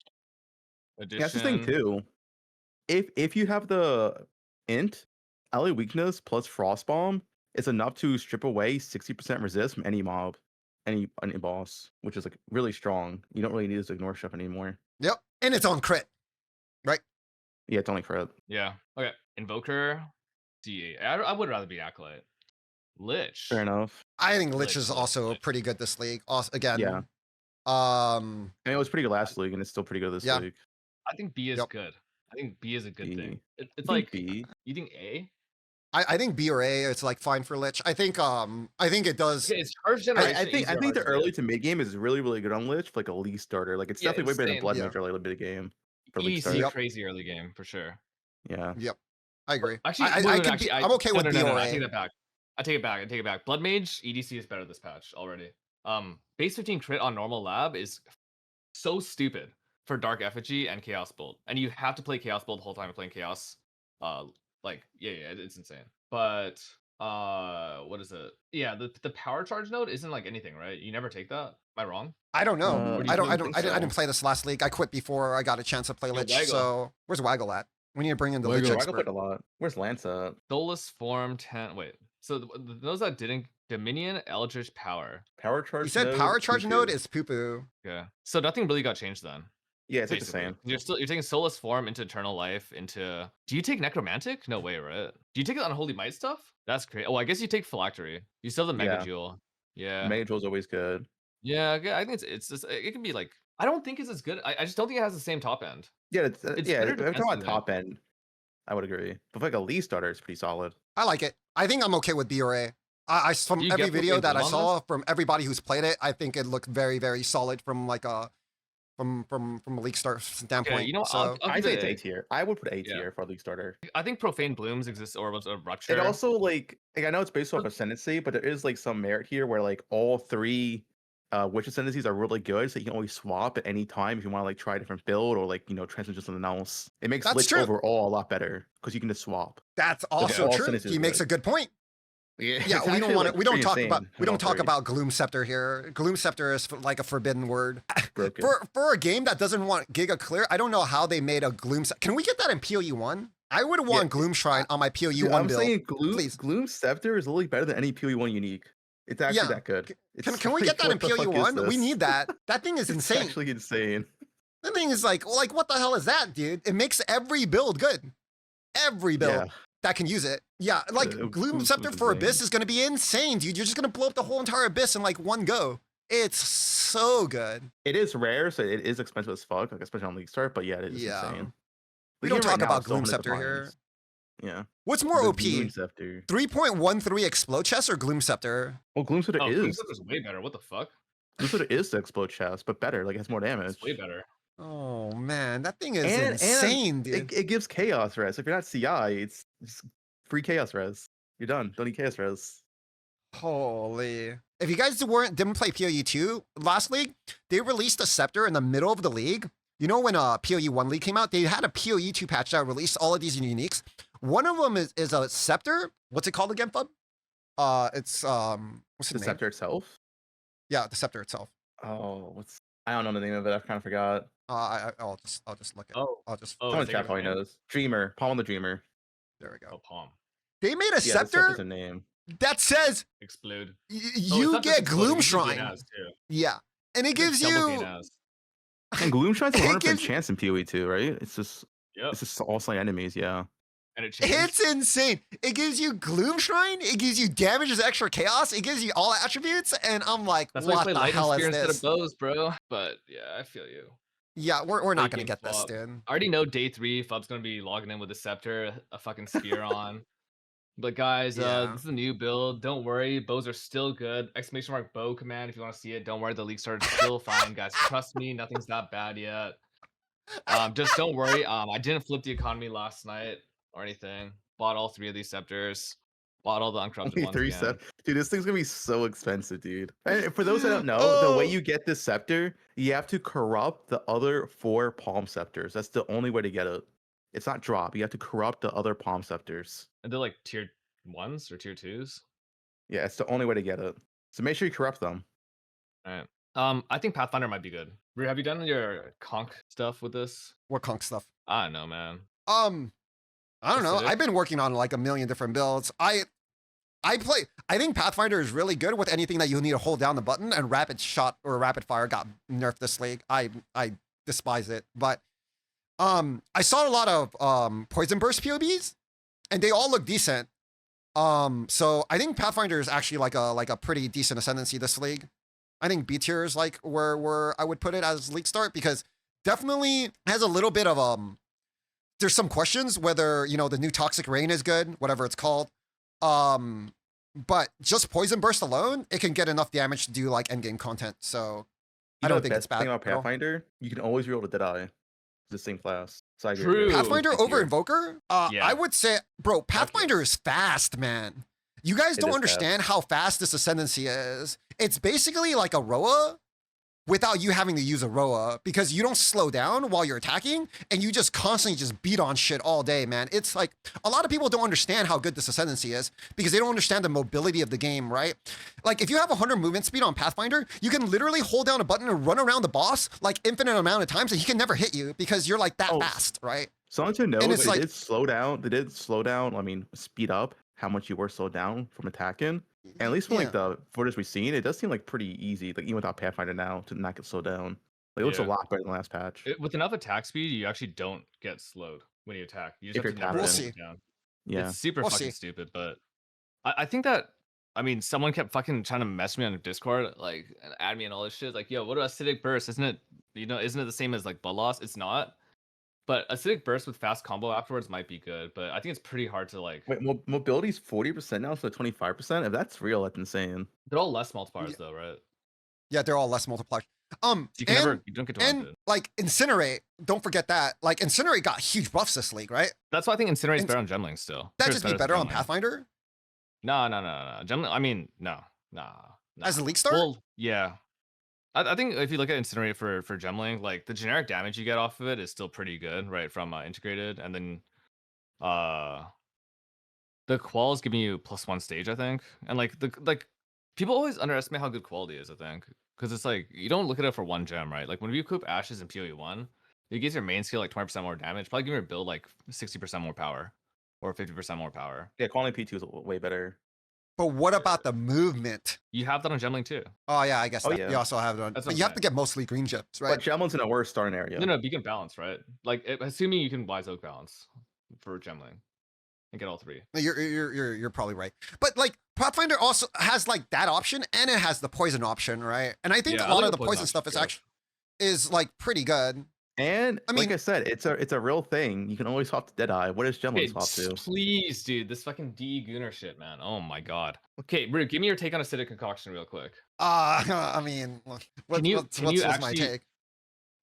Addition. Yeah, that's the thing too. If you have the int, ally weakness plus frostbomb, it's enough to strip away 60% resist from any mob, any boss, which is like really strong. You don't really need to ignore stuff anymore. Yep, and it's on crit, right? Yeah, it's only crit. Yeah. Okay. Invoker. D. I would rather be Acolyte. Lich. Fair enough. I think Lich Lich, is Lich, also Lich. pretty good this league. Also, again, Yeah. I mean, it was pretty good last league, and it's still pretty good this Yeah. league. I think B is Yep. good. I think B is a good B. thing. It's I think like B. you think A? I think B or A, it's like fine for Lich. I think it does. Okay, it's charge generation. I think easier the hard early to to mid game is really good on Lich for like a league starter. Like it's Yeah, definitely way better than insane. Blood Yeah. Mage early mid game for get. league Easy, starter. Yep. crazy early game for sure. Yeah. Yep, I agree. Actually, I wait, can actually, be, I'm okay with B or I A. take that back. I take it back. Blood Mage EDC is better this patch already. Base 15 crit on normal lab is so stupid for Dark Effigy and Chaos Bolt, and you have to play Chaos Bolt the whole time you're playing Chaos. It's insane. But what is it? Yeah, the power charge node isn't like anything, right? You never take that. Am I wrong? I don't know. What do I you don't. think I so? didn't play this last league. I quit before I got a chance to play Yo, Lich. Waggle. So where's Waggle at? We need to bring in the Lich Waggle expert. played a lot. Where's Lance at? Soulless Form 10. Wait. So those that didn't Dominion Eldritch Power. Power charge. You said node, power charge Tutu. node is poo poo. Okay. So nothing really got changed then. Yeah, it's like the Basically, same. you're taking Soulless Form into Eternal Life into. Do you take Necromantic? No way, right? Do you take it on Holy Might stuff? That's great. Oh, I guess you take Phylactery. You still have the Mega Yeah. Jewel. Yeah. Mage was always good. Yeah, I think it's just it can be like I don't think it's as good. I just don't think it has the same top end. Yeah, It's yeah. better If I'm talking about defensively. top end, I would agree. But for like a Lee starter, it's pretty solid. I like it. I think I'm okay with BRA. From Do you every get video Profane that I Bloom on saw from everybody who's played it, I think it looked very, very solid from like a from a league start standpoint. you know, so I'll I give say it it's A tier. I would put A Yeah. tier for a league starter. I think Profane Blooms exists or was a Rupture. It also like I know it's based off Ascendancy, but there is like some merit here where like all three Witch Ascendancies are really good, so you can always swap at any time if you want to like try a different build or like transfer to something else. It makes That's Lich true. overall a lot better because you can just swap. that's also all true. Ascendancy is He makes good. a good point. Yeah, Yeah, it's we don't actually, want like, to. We don't pretty talk insane about. We having all don't talk three. about Gloom Scepter here. Gloom Scepter is like a forbidden word. Broken. For a game that doesn't want Giga Clear, I don't know how they made a Gloom. Can we get that in PoE 1? I would want Gloom Shrine on my PoE Dude, 1 I'm build. saying please. Gloom Scepter is literally better than any PoE 1 unique. It's actually that good. Can we get that in PoE 1? We need that. That thing is It's insane. actually insane. The thing is like what the hell is that, dude? It makes every build good. Every build Yeah. that can use it. Yeah, like Gloom Gloom Scepter was for insane. Abyss is going to be insane, dude. You're just going to blow up the whole entire Abyss in like one go. It's so good. It is rare, so it is expensive as fuck, like especially on League Start. But yeah, it is Yeah. insane. We But don't even right talk now, about it's still Gloom 100 Scepter here. defiance. Yeah. What's more The OP? Gloom Scepter. 3.13 Explode Chest or Gloom Scepter? Well, Gloom Scepter Oh, Gloom is. Scepter's way better. What the fuck? Gloom Scepter is the explode chest, but better. Like it has more damage. It's way better. Oh man, that thing is And insane, dude. it gives chaos res. If you're not CI, it's just free chaos res. You're done. Don't need chaos res. Holy. If you guys didn't play PoE 2 last league, they released a scepter in the middle of the league. You know when PoE 1 league came out, they had a PoE 2 patch that released all of these uniques. One of them is a scepter. What's it called again, Fub? It's what's the The name? scepter itself. Yeah, the scepter itself. Oh, I don't know the name of it. I kind of forgot. I'll just look at it. Oh, I'll just Someone in think chat of probably the name. knows. Dreamer. Palm the Dreamer. there we Oh, go. Palm. They made a Yeah, the scepter scepter's a name. that says Explode. Oh, it's you not just get explode, Gloom it gives you Shrine. gain as, too. Yeah. And it It's like gives double you gain as. And Gloom Shrine's a It 100% gives- chance in PoE 2, right? It's just Yep. all slain enemies, yeah. And it changed. It's insane. It gives you Gloom Shrine. It gives you damage as extra chaos. It gives you all attributes. And I'm like, That's why I what play the Lightning hell Spear is instead this? of bows, bro. But yeah, I feel you. Yeah, we're not Late going to game get this, flop. dude. I already know day 3, Fub's gonna be logging in with a scepter, a fucking spear on. But guys, Yeah. this is a new build. Don't worry, bows are still good. Exclamation mark bow command if you want to see it. Don't worry, the league started still fine, guys. Trust me, nothing's that bad yet. Just don't worry. I didn't flip the economy last night or anything. Bought all 3 of these scepters. Bought all the uncorrupted Only ones 3 again. scepters. Dude, this thing's gonna be so expensive, dude. And for those that don't know, the way you get this scepter, you have to corrupt the other 4 palm scepters. That's the only way to get it. It's not drop. You have to corrupt the other palm scepters. And they're like tier 1s or tier 2s. Yeah, it's the only way to get it. So make sure you corrupt them. Alright. I think Pathfinder might be good. Rue, have you done your conch stuff with this? What conk stuff? I don't know, man. I don't know. Acidic? I've been working on like a million different builds. I think Pathfinder is really good with anything that you need to hold down the button, and rapid shot or rapid fire got nerfed this league. I despise it. But I saw a lot of poison burst POBs, and they all look decent. So I think Pathfinder is actually like a pretty decent ascendancy this league. I think B tier is like where I would put it as league start, because definitely has a little bit of there's some questions whether, the new Toxic Rain is good, whatever it's called. But just Poison Burst alone, it can get enough damage to do like endgame content. So I don't think it's bad. Thing about at all. Pathfinder, you can always reroll the Deadeye. It's the same class. So I agree True. with you. Pathfinder It's over easier. Invoker? Yeah. I would say, bro, Pathfinder is fast, man. You guys It don't is understand how fast this Ascendancy is. It's basically like a Roa without you having to use a Roa, because you don't slow down while you're attacking and you just constantly just beat on shit all day, man. It's like a lot of people don't understand how good this Ascendancy is because they don't understand the mobility of the game, right? Like if you have 100 movement speed on Pathfinder, you can literally hold down a button and run around the boss like infinite amount of times and he can never hit you because you're like that Oh. fast, right? Something to know, And they it's like- did slow down. They did slow down. I mean, speed up how much you were slowed down from attacking. And at least from like the footage we've seen, it does seem like pretty easy. Like even without Pathfinder now to not get slowed down. Like, it looks a Yeah. lot better than last patch. With enough attack speed, you actually don't get slowed when you attack. You just If have to you're never We'll tapped slow see. it down. Yeah. It's super We'll fucking see. stupid, but I think that I mean someone kept fucking trying to mess me on Discord, like and add me and all this shit. Like, yo, what about acidic burst? Isn't it isn't it the same as like blood loss? It's not. But acidic burst with fast combo afterwards might be good, but I think it's pretty hard to like. Wait, mobility's 40% now, so 25%. If that's real, that's insane. They're all less multipliers though, right? Yeah, they're all less multipliers. So you can never you don't get to and run it. like Incinerate, don't forget that. Like Incinerate got huge buffs this league, right? That's why I think Incinerate's Inc- better on Gemling still. That Sure, just it's be better than on Gemling. Pathfinder No. Gemling. I mean, no. as a league start. Well, yeah. I think if you look at Incinerate for Gemling, like the generic damage you get off of it is still pretty good, right? From integrated, and then the qual is giving you +1 stage, I think, and like people always underestimate how good quality is. I think because it's like you don't look at it for one gem, right? Like when you equip Ashes in PoE 1, it gives your main skill like 20% more damage, probably give your build like 60% more power or 50% more power. Yeah, quality P2 is way better. But what about the movement? You have that on Gemling too. Oh yeah, I guess Oh, that. yeah. You also have it on. That's But what you I'm have to saying. get mostly green gems, right? But Gemlin's in a worse starting area. No, but you can balance, right? Like assuming you can Wise Oak balance for Gemling and get all three. You're probably right. But like Pathfinder also has like that option, and it has the poison option, right? And I think Yeah, a I lot like of the the poison poison stuff is option, actually is like pretty good. And I mean- like I said, it's a real thing. You can always swap to Deadeye. What does Gemling Okay, swap to? please, dude, this fucking DE Gunner shit, man. Oh my god. Okay, Rue, give me your take on acidic concoction real quick. I mean, what's my actually- take?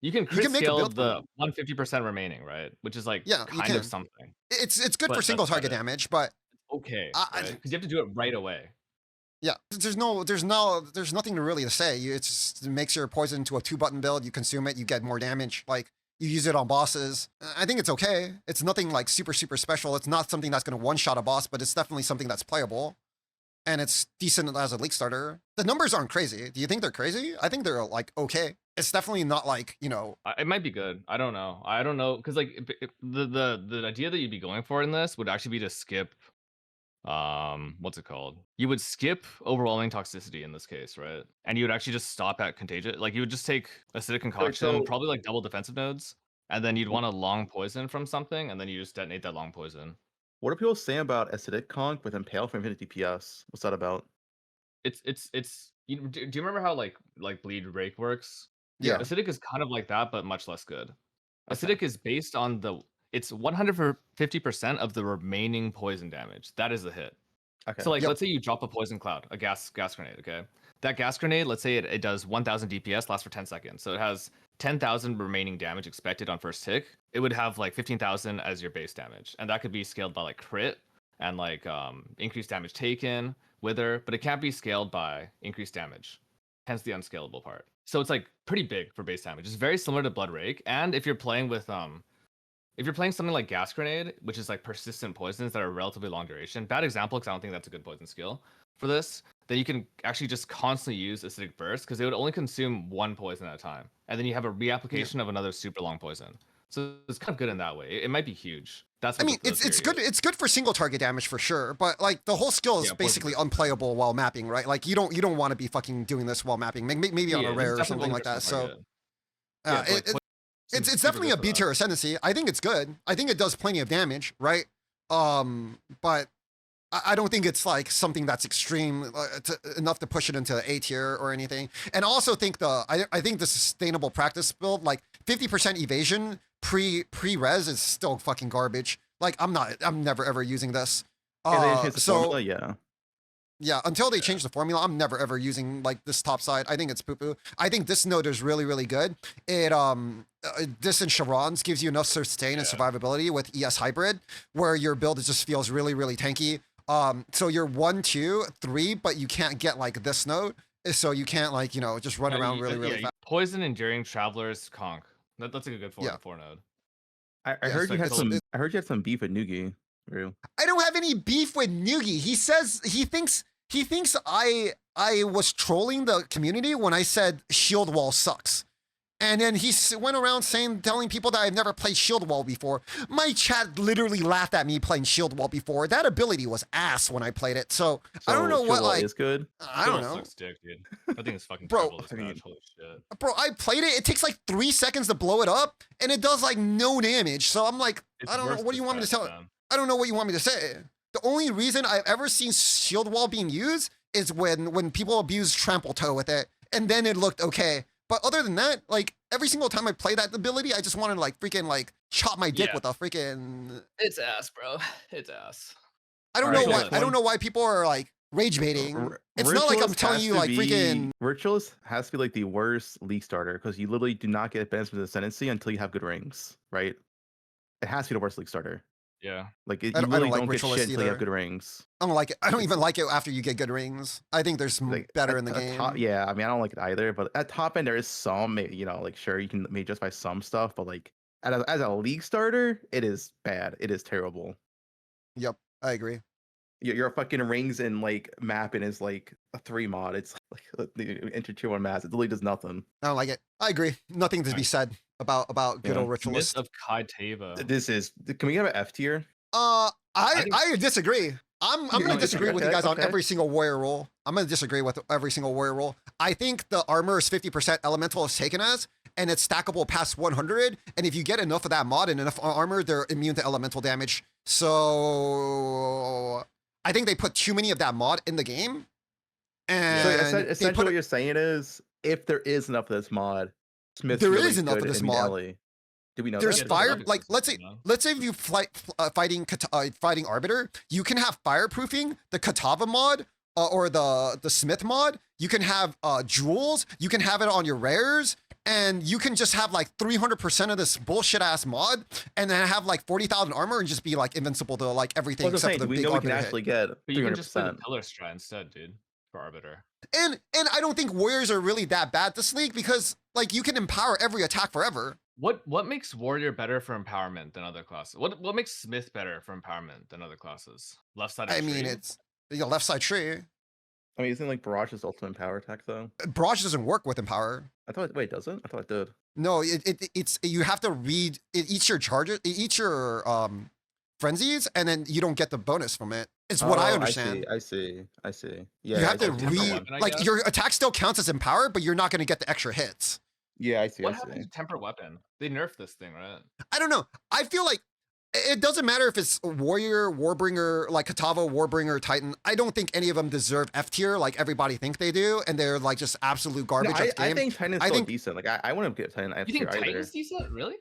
You can crit can make a scale build the 150% remaining, right? Which is like Yeah, you kind of can. something. It's good But for that's single about target it. damage, but Okay, I- because you have to do it right away. yeah, there's nothing really to say. It makes your poison into a 2-button build. You consume it, you get more damage. Like you use it on bosses. I think it's okay. It's nothing like super special. It's not something that's going to one-shot a boss, but it's definitely something that's playable. And it's decent as a league starter. The numbers aren't crazy. Do you think they're crazy? I think they're like okay. It's definitely not like, you know. It might be good. I don't know because like the idea that you'd be going for in this would actually be to skip what's it called, you would skip overwhelming toxicity in this case, right? And you would actually just stop at contagion. Like you would just take acidic concoction, so- probably like double defensive nodes, and then you'd want a long poison from something, and then you just detonate that long poison. What are people saying about acidic conk with impale for infinite DPS? What's that about? It's do you remember how like bleed rake works? Yeah. Acidic is kind of like that, but much less good. Okay. Acidic is based on it's 150% of the remaining poison damage. That is the hit. Okay. So like, Yep. let's say you drop a poison cloud, a gas grenade, okay? That gas grenade, let's say it does 1000 DPS, lasts for 10 seconds. So it has 10,000 remaining damage expected on first tick. It would have like 15,000 as your base damage. And that could be scaled by like crit and like increased damage taken, wither, but it can't be scaled by increased damage. Hence the unscalable part. So it's like pretty big for base damage. It's very similar to Blood Rake. And if you're playing with if you're playing something like Gas Grenade, which is like persistent poisons that are relatively long duration, bad example because I don't think that's a good poison skill for this, then you can actually just constantly use Acidic Burst because it would only consume one poison at a time. And then you have a reapplication of another super long poison. So it's kind of good in that way. It might be huge. That's I what mean, the it's theory good. is. It's good for single target damage for sure, but like the whole skill is Yeah, poison basically burst. unplayable while mapping, right? Like you don't want to be fucking doing this while mapping. Maybe on Yeah, a it's rare or definitely something like that. poison So target. Yeah, but, like, poison it's super definitely good a for B that. tier ascendancy. I think it's good. I think it does plenty of damage, right? But I don't think it's like something that's extreme enough to push it into A tier or anything. And I also think I think the sustainable practice build, like 50% evasion pre-res is still fucking garbage. Like I'm never ever using this. Yeah, they changed the so formula, yeah. yeah, until they change the formula, I'm never ever using like this top side. I think it's poo-poo. I think this node is really good. It this and Sharon's gives you enough sustain and survivability with ES hybrid, where your build just feels really tanky. So you're 1, 2, 3, but you can't get like this node, so you can't like just run around really fast. Poison Enduring Traveler's Conk. That's like a good 4 Yeah. 4 node. I Yeah, heard you like had so- some. I heard you had some beef with Nugi. Rue. I don't have any beef with Nugi. He says he thinks I was trolling the community when I said shield wall sucks. And then he went around telling people that I've never played Shield Wall before. My chat literally laughed at me playing Shield Wall before. That ability was ass when I played it. So I don't know what like. Is good. I don't know, Sucks dick, dude. I think it's fucking Bro, terrible this match. Holy shit. bro. I played it. It takes like 3 seconds to blow it up, and it does like no damage. So I'm like, It's I don't know. worse What do you this want me to match, tell? man. I don't know what you want me to say. The only reason I've ever seen Shield Wall being used is when people abuse Trample Toe with it, and then it looked okay. But other than that, like every single time I play that ability, I just want to like freaking like chop my dick Yeah. with a freaking. It's ass, bro. It's ass. I don't Alright, know so why. which I don't one- know why people are like rage baiting. It's not like I'm Ritualist telling has you to like be- freaking. Ritualist has to be like the worst League starter because you literally do not get benefits of Ascendancy until you have good rings, right? It has to be the worst League starter. Yeah. Like I you don't literally like don't get Ritualist shit until you have either. good rings. I don't like it. I don't even like it after you get good rings. I think there's Like better at- in the at game. Top, yeah, I mean I don't like it either, but at top end there is some, you know, like sure you can maybe justify some stuff, but like as a League starter, it is bad. It is terrible. Yep, I agree. Your fucking rings and like mapping is like a 3 mod. It's like the enter tier 1 mass. It literally does nothing. I don't like it. I agree. Nothing to be Alright. said about good Yeah. old Ritualist. Smith of Kitava. This is. Can we have an F tier? I think- disagree. I'm You gonna know, disagree with you okay, guys on okay. every single warrior role. I'm gonna disagree with every single warrior role. I think the armor is 50% elemental is taken as, and it's stackable past 100. And if you get enough of that mod and enough armor, they're immune to elemental damage. So I think they put too many of that mod in the game. And So they essentially, put what you're saying is, if there is enough of this mod, Smith's There really is enough of good this in mod. melee. Do we know There's that? Yeah, fire. there's Like let's say if you fighting Arbiter, you can have fireproofing, the Kitava mod, or the Smith mod. You can have jewels. You can have it on your rares, and you can just have like 300% of this bullshit ass mod, and then have like 40,000 armor and just be like invincible to like everything Well, I'm except saying, for do the we big know we can Arbiter hit. actually get But you can just play the 300%? Pillar Strat instead, dude. For Arbiter. And I don't think warriors are really that bad this league because like you can empower every attack forever. What makes Warrior better for empowerment than other classes? What makes Smith better for empowerment than other classes? Left side of I mean, tree? it's the left side tree. I mean, isn't like Barage's ultimate power attack though? Barrage doesn't work with empower. I thought. Wait, does it? I thought it did. No, it's you have to read it eats your charges, it eats your frenzies, and then you don't get the bonus from it. It's what I Oh, understand. I see. Yeah. You have to see. Temper read weapon, I like guess? your attack still counts as empowered, but you're not going to get the extra hits. Yeah, I see. What I happened see. to Temper Weapon? They nerfed this thing, right? I don't know. I feel like it doesn't matter if it's warrior, warbringer, like Kitava, warbringer, titan. I don't think any of them deserve F tier like everybody think they do, and they're like just absolute No, garbage of the I game. think Titan's I still think- decent. Like I wouldn't give Titan F You tier think either. Titan's decent? Really?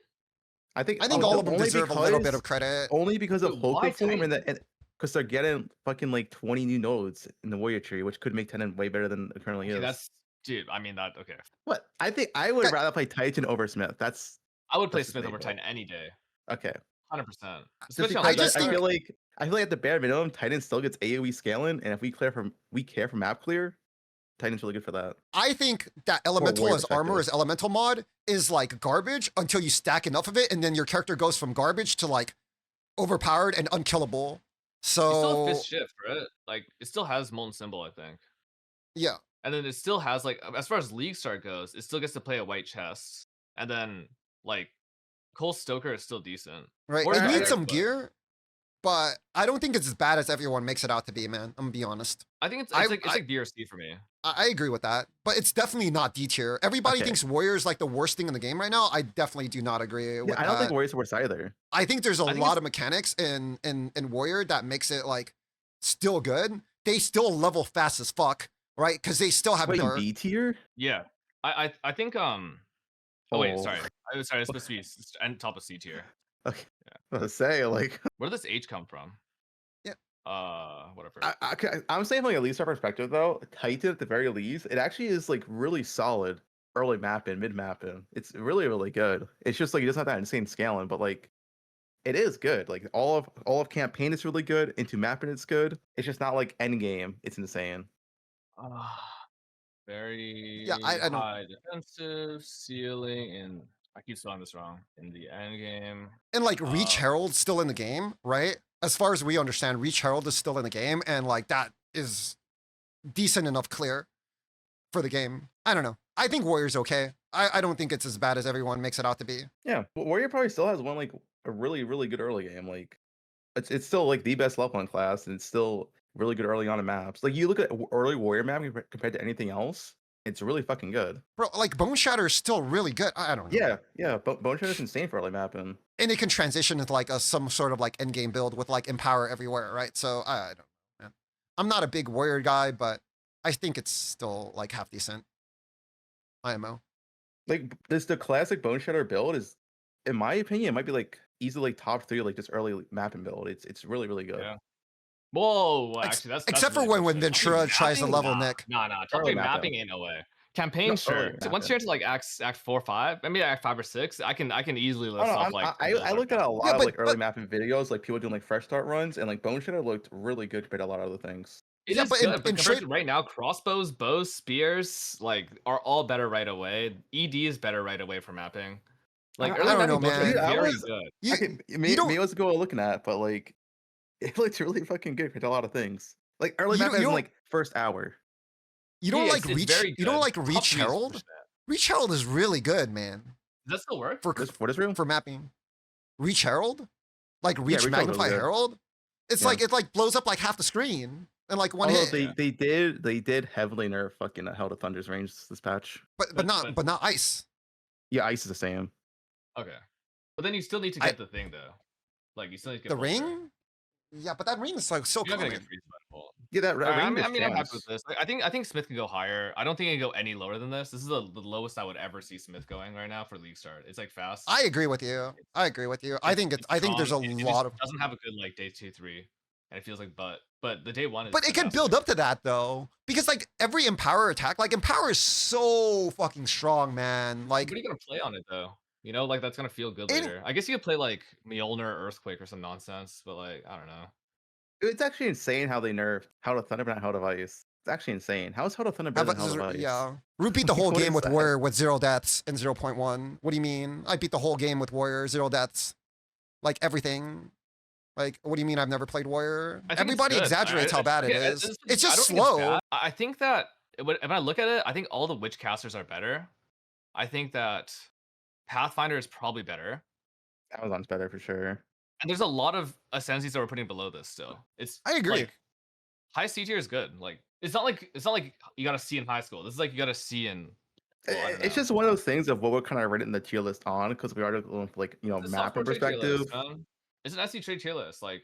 I think all of them only deserve a little bit of because- credit. Only because of Dude, why Hoka form and Titan? because they're getting fucking like 20 new nodes in the warrior tree, which could make Titan way better than it currently Okay, is. that's dude. I mean that. Okay, What I think I would That- rather play Titan over Smith. That's I would play That's Smith over debatable. Titan any day. okay. 100%. Just Especially on I because just I think- feel like at the bare minimum, Titan still gets AoE scaling, and if we care for map clear, Titan's really good for that. I think that elemental warrior as armor perspective. as elemental mod is like garbage until you stack enough of it, and then your character goes from garbage to like overpowered and unkillable. You still have So Fist Shift, right? Like it still has Molten Symbol, I think. yeah, And then it still has like as far as League Start goes, it still gets to play a white chest. And then like Cole Stoker is still decent. right. Or It better, needs some but- gear, but I don't think it's as bad as everyone makes it out to be, man. I'm gonna be honest. I think it's I- like DRC for me. I agree with that, but it's definitely not D tier. Everybody Okay. thinks Warrior is like the worst thing in the game right now. I definitely do not agree with Yeah, I don't that. think Warriors are worse either. I think there's a I think lot it's- of mechanics in Warrior that makes it like still good. They still level fast as fuck, right? Because they still have Wait, dark. B tier? Yeah. I think oh wait, Oh. sorry. It's supposed to be and top of C tier. Okay. I was gonna say like Where does H come from? Yeah. Whatever. I'm saying from like a least perspective though, Titan at the very least, it actually is like really solid early mapping, mid mapping. It's really good. It's just like it doesn't have that insane scaling, but like it is good. Like all of campaign is really good. Into mapping it's good. It's just not like end game. It's insane. Very I don't- high defensive ceiling, and I keep spelling this wrong. In the end game, And like Reach Herald's still in the game, right? As far as we understand, Reach Herald is still in the game, and like that is decent enough clear for the game. I don't know. I think Warrior's okay. I don't think it's as bad as everyone makes it out to be. Yeah, but Warrior probably still has one like a really good early game. Like it's still like the best level in class, and it's still really good early on in maps. Like you look at early Warrior map compared to anything else, it's really fucking good. Bro, like Bone Shatter is still really good. I don't know. Yeah. Bone Shadow is insane for early mapping. And it can transition into like some sort of like end game build with like Empower everywhere, right? So I don't know, man. I'm not a big Warrior guy, but I think it's still like half decent. IMO. Like the classic Bone Shadow build is, in my opinion, it might be like easily top 3 like this early mapping build. It's really good. Yeah. Whoa, actually, that's except really for when bullshit. Ventura tries to level Nick. Nah, Early top 3 mapping mapping. ain't no way. Campaign, No, sure. early Once mapping. you're into like act 4, 5, maybe act 5 or 6, I can easily Oh, list no, off like. I looked at a lot Yeah, of but- like early mapping videos, like people doing like fresh start runs, and like Bone Shadow looked really good compared to a lot of other things. It Yeah, is but good, in but compared to right now, crossbows, bows, spears, like are all better right away. ED is better right away for mapping. Like I early don't know, mapping Bone Shadow is man. very was- good. You don't- Me was go looking at, but like it looks really fucking good compared to a lot of things. Like early You- mapping you in don't- like first hour. You don't Yeah, like it's Reach. very You don't good. like Top Reach 3 is Herald. 100%. Reach Herald is really good, man. Does that still work? For What is real? for mapping. Reach Herald, like Reach Reach Herald is Magnify really good. Herald. It's Yeah. like it like blows up like half the screen in like one Although hit. they did heavily nerf fucking Hell to Thunder's range this patch. But not ice. Yeah, ice is the same. Okay, but then you still need to I- get the thing though. Like you still need to get The Vulture. ring. Yeah, but that ring is like so You're not gonna common. get freeze button. Yeah, that I range mean, is I'm happy chance. with this. Like, I think Smith can go higher. I don't think it can go any lower than this. This is the lowest I would ever see Smith going right now for league start. It's like fast. I agree with you. I agree with you. I think I think there's a strong. It lot just of. doesn't have a good like day 2, 3, and it feels like but the day 1 is. But it can build up to that though, because like every Empower attack, like Empower is so fucking strong, man. Like What are you gonna play on it though? You know, like that's gonna feel good It- later. I guess you could play like Mjolnir, Earthquake, or some nonsense, but like I don't know. It's actually insane how they nerfed Hell to Thunder, but not Hell to Ice. It's actually insane. How is Hell to Thunder better than Hell to Ice? yeah. Root beat the whole What game is with that? Warrior with 0 deaths and 0.1. What do you mean? I beat the whole game with Warrior, 0 deaths. Like everything. Like, what do you mean I've never played Warrior? I think it's Everybody good. exaggerates how bad it yeah, is. It's I just don't think it's slow. bad. I think that when I look at it, I think all the witch casters are better. I think that Pathfinder is probably better. Amazon's better for sure. And there's a lot of ascendancies that we're putting below this still. It's I agree. Like, high C tier is good. Like it's not like you got to C in high school. This is like you got to C in. Well, I don't It's know. just one of those things of what we're kind of rating the tier list on, because we are going for like It's a mapper software trade tier perspective. list, man. It's an SC trade tier list. Like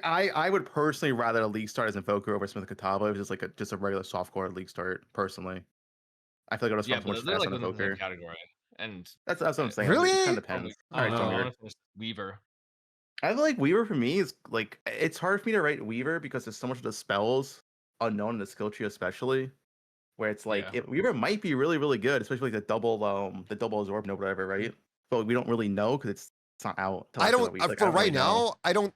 I would personally rather a league start as Invoker over Smith Kitava. It was just like just a regular softcore league start. Personally, I feel like it would yeah, so much but they're faster like on within the same Invoker. category. And That's what I'm saying. Really? It kind of depends. I don't know. I Junker. wanna finish Weaver. I feel like Weaver for me is like it's hard for me to write Weaver because there's so much of the spells unknown in the skill tree, especially where it's like Yeah. Weaver might be really good, especially like the double absorb node, whatever, right? But we don't really know because it's not out. till I after the don't week. Like, for don't really right know. now,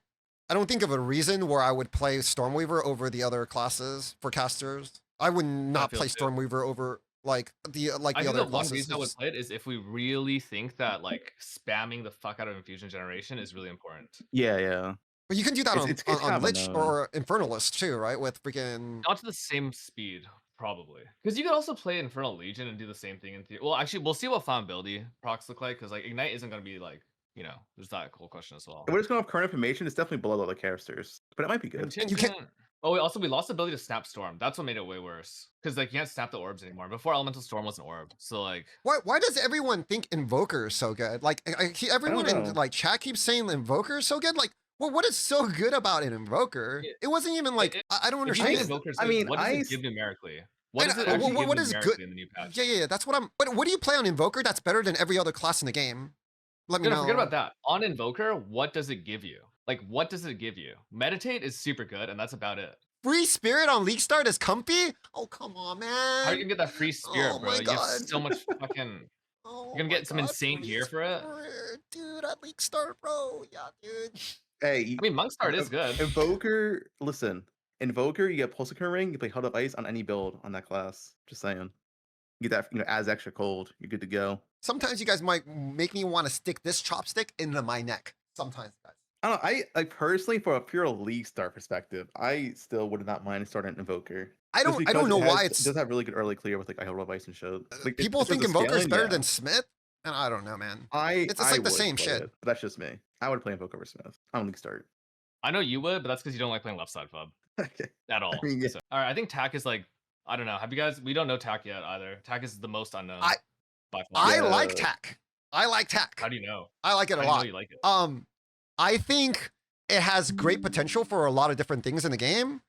I don't think of a reason where I would play Stormweaver over the other classes for casters. I would not feel play too. Stormweaver over like the I other think the one classes. reason I would play it is if we really think that like spamming the fuck out of infusion generation is really important. Yeah. But you can do that It's on kind of Lich unknown. or Infernalist too, right? With freaking Not to the same speed, probably. Because you could also play Infernal Legion and do the same thing in theory. Well, actually, we'll see what Foundability procs look like, because like Ignite isn't going to be like, there's that cool question as well. If we're just going off current information, it's definitely below the other characters, but it might be good. Contingent. Oh, we lost the ability to snap Storm. That's what made it way worse. Because like you can't snap the orbs anymore. Before Elemental Storm was an orb, so like. why does everyone think Invoker is so good? Like everyone in know. like chat keeps saying Invoker is so good. Like, well, what is so good about an Invoker? It wasn't even like I don't If you think understand. Invoker's I good, mean, what does I it give numerically? What does it I- actually what- give what is numerically good- in the new patch? Yeah, that's what I'm. But what do you play on Invoker that's better than every other class in the game? Let me No, know. forget about that. On Invoker, what does it give you? Like, what does it give you? Meditate is super good, and that's about it. Free Spirit on League Start is comfy? Oh, come on, man. How are you gonna get that free spirit, Oh bro? my You have God. so much fucking. Oh You're gonna my get some God, insane Free gear for it? Spirit, dude, at League Start, bro. Yeah, dude. Hey, I mean, Monk Start is good. Invoker, listen. Invoker, you get Pulsar Ring, you play Held Up Ice on any build on that class. Just saying. You get that, as extra cold. You're good to go. Sometimes you guys might make me want to stick this chopstick into my neck. Sometimes, guys. I don't know. I personally, for a pure league start perspective, I still would not mind starting an Invoker. I Just don't because know why it it's does have really good early clear with like I Roll Ice and shit. Like people in terms think of Invoker is scaling, better yeah. than Smith, and I don't know, man. I It's like the would same play shit. it, but that's just me. I would play Invoker over Smith. I don't think start. I know you would, but that's because you don't like playing left side Fub Okay. at all. mean, yeah. So, all right, I think Tac is like, I don't know. Have you guys? We don't know Tac yet either. Tac is the most unknown. By far. I like Yeah. Tac. I like Tac. How do you know? I like it How a do you know lot. you like it? I think it has great potential for a lot of different things in the game.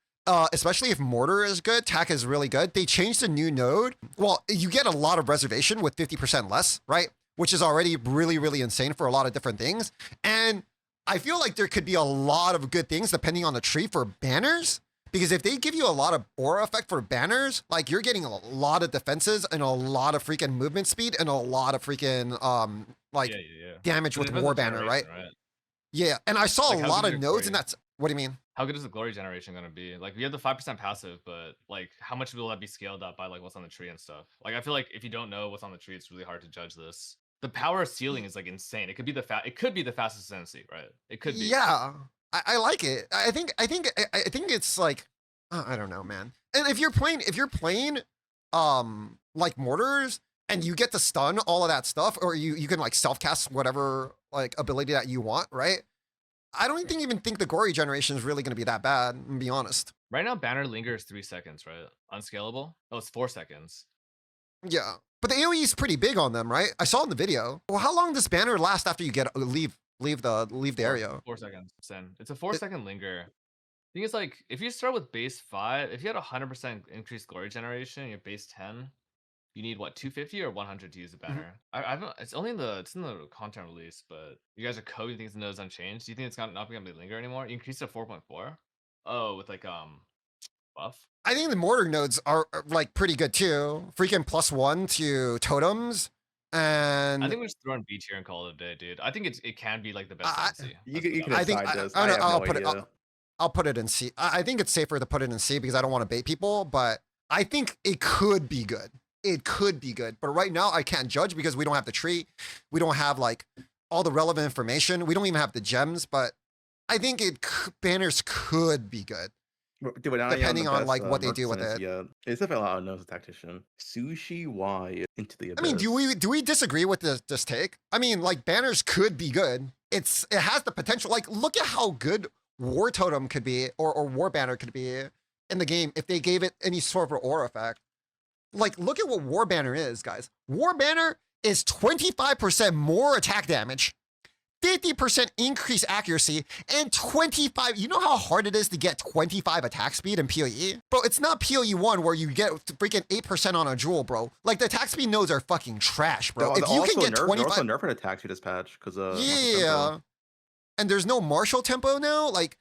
Especially if Mortar is good, Tac is really good. They changed the new node. Well, you get a lot of reservation with 50% less, right? Which is already really, really insane for a lot of different things. And I feel like there could be a lot of good things depending on the tree for banners. Because if they give you a lot of aura effect for banners, like you're getting a lot of defenses and a lot of freaking movement speed and a lot of freaking damage with War Banner, right? Yeah, and I saw Like, a how lot good of is nodes, Glory? and that's what do you mean? How good is the glory generation gonna be? Like, we have the 5% passive, but like, how much will that be scaled up by like what's on the tree and stuff? Like, I feel like if you don't know what's on the tree, it's really hard to judge this. The power ceiling is like insane. It could be the fastest ascendancy, right? It could be. Yeah, I like it. I think it's like I don't know, man. And if you're playing like mortars and you get to stun all of that stuff, or you can like self cast whatever like ability that you want, right? I don't even think the gory generation is really going to be that bad, to be honest. Right now, banner lingers 3 seconds, right? Unscalable. Oh, it's 4 seconds. Yeah, but the AoE is pretty big on them, right? I saw in the video. Well, how long does banner last after you get leave the area? 4 seconds. It's a 4-second linger. Thing is, like, if you start with base 5, if you had 100% increased glory generation, you're base 10. You need what, 250 or 100 to use the banner? I don't. It's only in the content release, but you guys are code. You think the node's unchanged? Do you think it's not gonna be linger anymore? You increased it to 4.4. Oh, with like buff. I think the mortar nodes are like pretty good too. Freaking +1 to totems, and I think we're just throwing B tier and call it a day, dude. I think it can be like the best NC. You can I think decide this. I'll put it in C. I think it's safer to put it in C because I don't want to bait people, but I think it could be good. It could be good, but right now I can't judge because we don't have the tree. We don't have like all the relevant information. We don't even have the gems, but I think banners could be good. Dude, depending on like what they do with it. Yeah, it's definitely a lot of knows a tactician. Sushi Y into the abyss. I mean, do we disagree with this take? I mean, like banners could be good. It has the potential. Like, look at how good War Totem could be, or War Banner could be in the game if they gave it any sort of aura effect. Like, look at what War Banner is, guys. War Banner is 25% more attack damage, 50% increased accuracy, and 25. You know how hard it is to get 25 attack speed in PoE? Bro, it's not PoE 1 where you get freaking 8% on a jewel, bro. Like, the attack speed nodes are fucking trash, bro. If you can get 25. They're also nerfing attack speed this patch because yeah. And there's no martial tempo now. Like,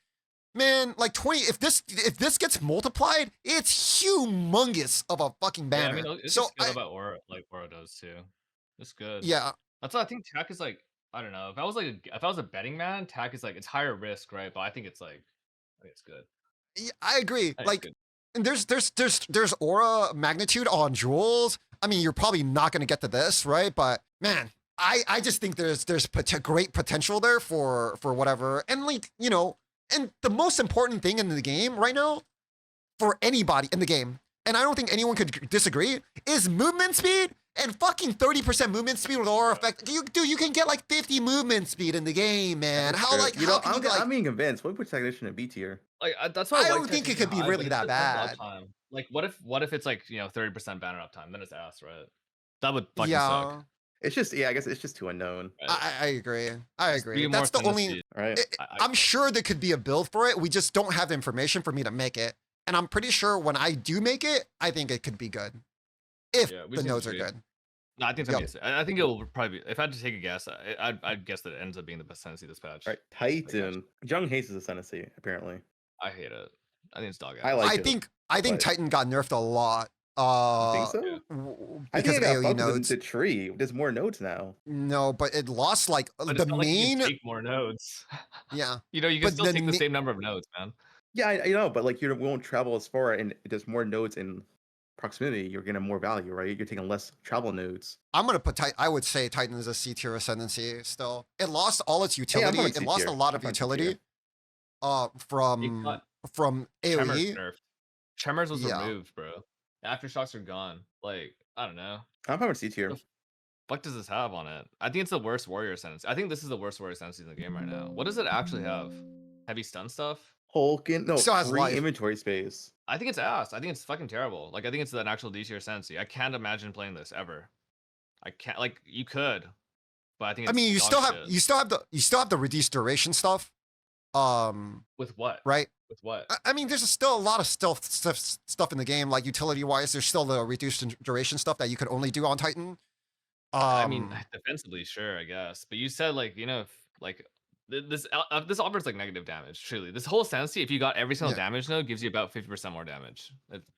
man, like 20. If this gets multiplied, it's humongous of a fucking banner. Yeah, I mean, it's so good about Aura, like Aura does too. It's good. Yeah, that's why I think Tac is like, I don't know. If I was a betting man, Tac is like, it's higher risk, right? But I think it's like, it's good. Yeah, I agree. Like, good. and there's aura magnitude on jewels. I mean, you're probably not going to get to this, right? But man, I just think there's great potential there for whatever. And like, you know, and the most important thing in the game right now for anybody in the game, and I don't think anyone could disagree, is movement speed and fucking 30% movement speed with aura effect. You can get like 50 movement speed in the game, man. How like, you how know, can you get, like, I'm being convinced. What puts Tactician in B tier? Like, that's why I don't think it could be really that bad. Like, what if it's like, you know, 30% banner uptime? Then it's ass, right? That would fucking yeah. suck. It's just, yeah, I guess it's just too unknown. Right? I agree. I agree. Be That's the more only. speed. Right. I'm sure there could be a build for it. We just don't have the information for me to make it. And I'm pretty sure when I do make it, I think it could be good. If the nodes are good. No, I think it's I think it will probably be. If I had to take a guess, I'd guess that it ends up being the best Ascendancy this patch. Right. Titan. Jung hates his Ascendancy, apparently. I hate it. I think it's dog ass. I think Titan got nerfed a lot. You think so? I Because think of it got AoE nodes. the tree. There's more nodes now. No, but it lost like But the it's not main. like you can take more nodes. Yeah. You know, you can still take the same number of nodes, man. Yeah, I know, but like you won't travel as far, and there's more nodes in proximity. You're gonna have more value, right? You're taking less travel nodes. I'm gonna put I would say Titan is a C tier Ascendancy still. It lost all its utility. Yeah, it lost a lot of utility. From AoE. Tremors was Yeah. removed, bro. Aftershocks are gone. Like, I don't know. I'm having C tier. What the fuck does this have on it? I think it's the worst warrior ascendancy. I think this is the worst warrior ascendancy in the game right now. What does it actually have? Heavy stun stuff? Hulkin, no, Still has free life. inventory space. I think it's ass. I think it's fucking terrible. Like, I think it's an actual D tier ascendancy. I can't imagine playing this ever. I can't. Like, you could, but I think I it's mean, you dog still have shit. the reduced duration stuff. With what? Right? With what? I mean, there's still a lot of stealth stuff in the game, like utility-wise. There's still the reduced duration stuff that you could only do on Titan. I mean, defensively, sure, I guess. But you said, like, you know, if, like, this offers like negative damage. Truly, this whole ascendancy, if you got every single damage node, gives you about 50% more damage.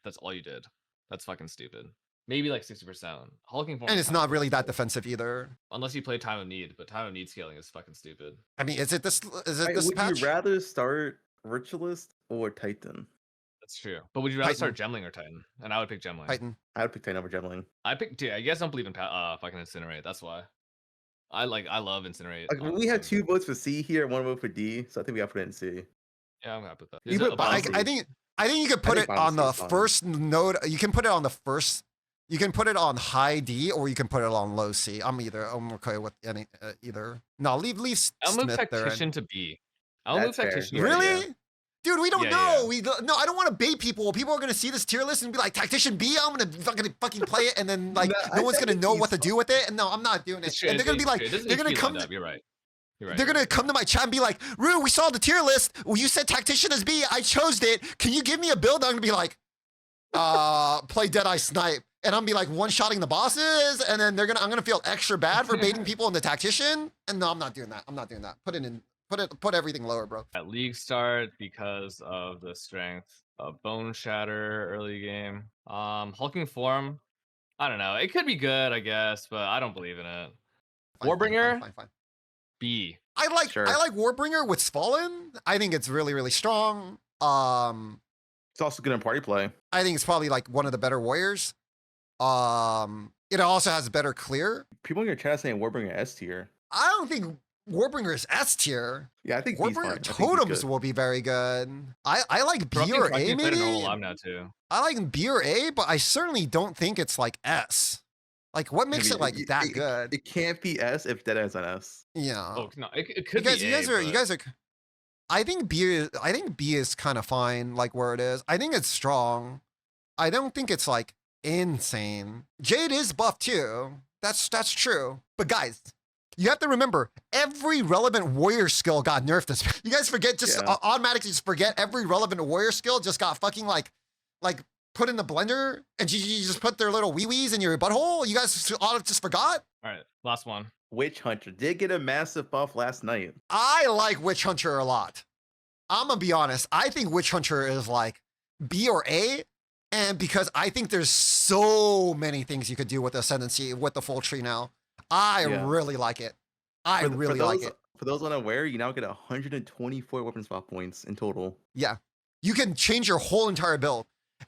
That's all you did. That's fucking stupid. Maybe like 60%. Hulking form, and is it's kinda not really that bullshit. defensive either. Unless you play Time of Need, but Time of Need scaling is fucking stupid. I mean, is it this Would patch? you rather start Ritualist or Titan? That's true. But would you rather start Gemling or Titan? And I would pick Gemling. Titan. I would pick Titan over Gemling. Dude, I guess I don't believe in fucking Incinerate. That's why. I love Incinerate. Like, we have 2 votes for C here, 1 vote for D, so I think we got to put it in C. Yeah, I'm happy with that. You put I think you could put think it on the Bouncy is fine. first node. You can put it on the first. You can put it on high D, or you can put it on low C. I'm okay with any either. No, leave I'll move Smith there. Tactician to B. I'll move That's fair. Tactician. Yeah, to B. Really? Dude, we don't Yeah, know. yeah. No, I don't want to bait people. People are gonna see this tier list and be like, Tactician B. I'm gonna fucking play it, and then like No, no I one's gonna think know he's what to do with it. And no, I'm not doing it. It's true. And they're gonna be like, It doesn't they're need to gonna be come. lined up. You're right. You're right. They're gonna come to my chat and be like, Rue, we saw the tier list. Well, you said Tactician is B. I chose it. Can you give me a build? I'm gonna be like, play Deadeye Snipe. And I'm gonna be like one-shotting the bosses, and then I'm gonna feel extra bad for baiting people into Tactician. And no, I'm not doing that. I'm not doing that. Put everything lower, bro. At League start because of the strength of Bone Shatter early game. Hulking form, I don't know. It could be good, I guess, but I don't believe in it. Warbringer, Fine. B. I like Sure. Warbringer with Fallen. I think it's really, really strong. It's also good in party play. I think it's probably like one of the better warriors. It also has better clear. People in your chat saying Warbringer S tier. I don't think Warbringer is S tier. Yeah, I think B's fine. I Warbringer think B's totems good. will be very good. I like Bro, B or I A think played a normal maybe. live now too. I like B or A, but I certainly don't think it's like S. Like what makes it like that good? It can't be S if Deadeye's on S. Yeah. Oh no, it could you guys, be. you guys are. I think B is kind of fine, like where it is. I think it's strong. I don't think it's like insane. Jade is buffed too. That's true. But guys, you have to remember every relevant warrior skill got nerfed. This you guys forget automatically just forget every relevant warrior skill just got fucking like put in the blender and you just put their little wee-wees in your butthole. You guys all just forgot. All right, last one. Witchhunter did get a massive buff last night. I like Witchhunter a lot. I'm gonna be honest. I think Witchhunter is like B or A, and because I think there's so many things you could do with Ascendancy with the full tree now. I really like it. I really like it. For those unaware, you now get 124 weapon spot points in total. Yeah, you can change your whole entire build,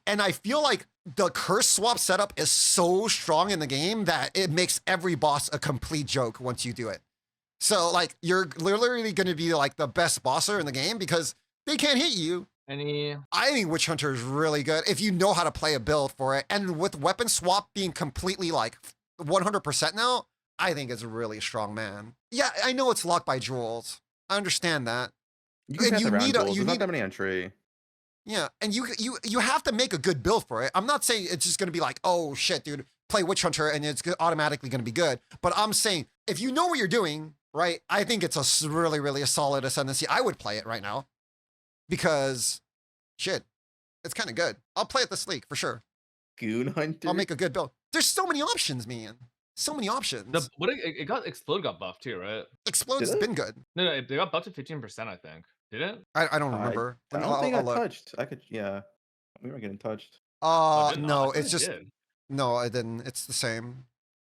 and I feel like the curse swap setup is so strong in the game that it makes every boss a complete joke once you do it. So like you're literally going to be like the best bosser in the game because they can't hit you. I think Witchhunter is really good if you know how to play a build for it. And with weapon swap being completely like 100% now, I think it's really strong, man. Yeah, I know it's locked by jewels. I understand that. You can pass around jewels. There's not that many on tree. Yeah, and you have to make a good build for it. I'm not saying it's just gonna be like, oh shit, dude, play Witchhunter and it's automatically gonna be good. But I'm saying if you know what you're doing, right? I think it's a really, really a solid Ascendancy. I would play it right now because shit, it's kind of good. I'll play it this league for sure. Goon Hunter. I'll make a good build. There's so many options, man. So many options. Explode got buffed too, right? Explode's been good. No, they got buffed to 15%, I think. Did it? I don't remember. I don't think I touched. I could, yeah. We were getting touched. No, it's just no, I didn't. It's the same.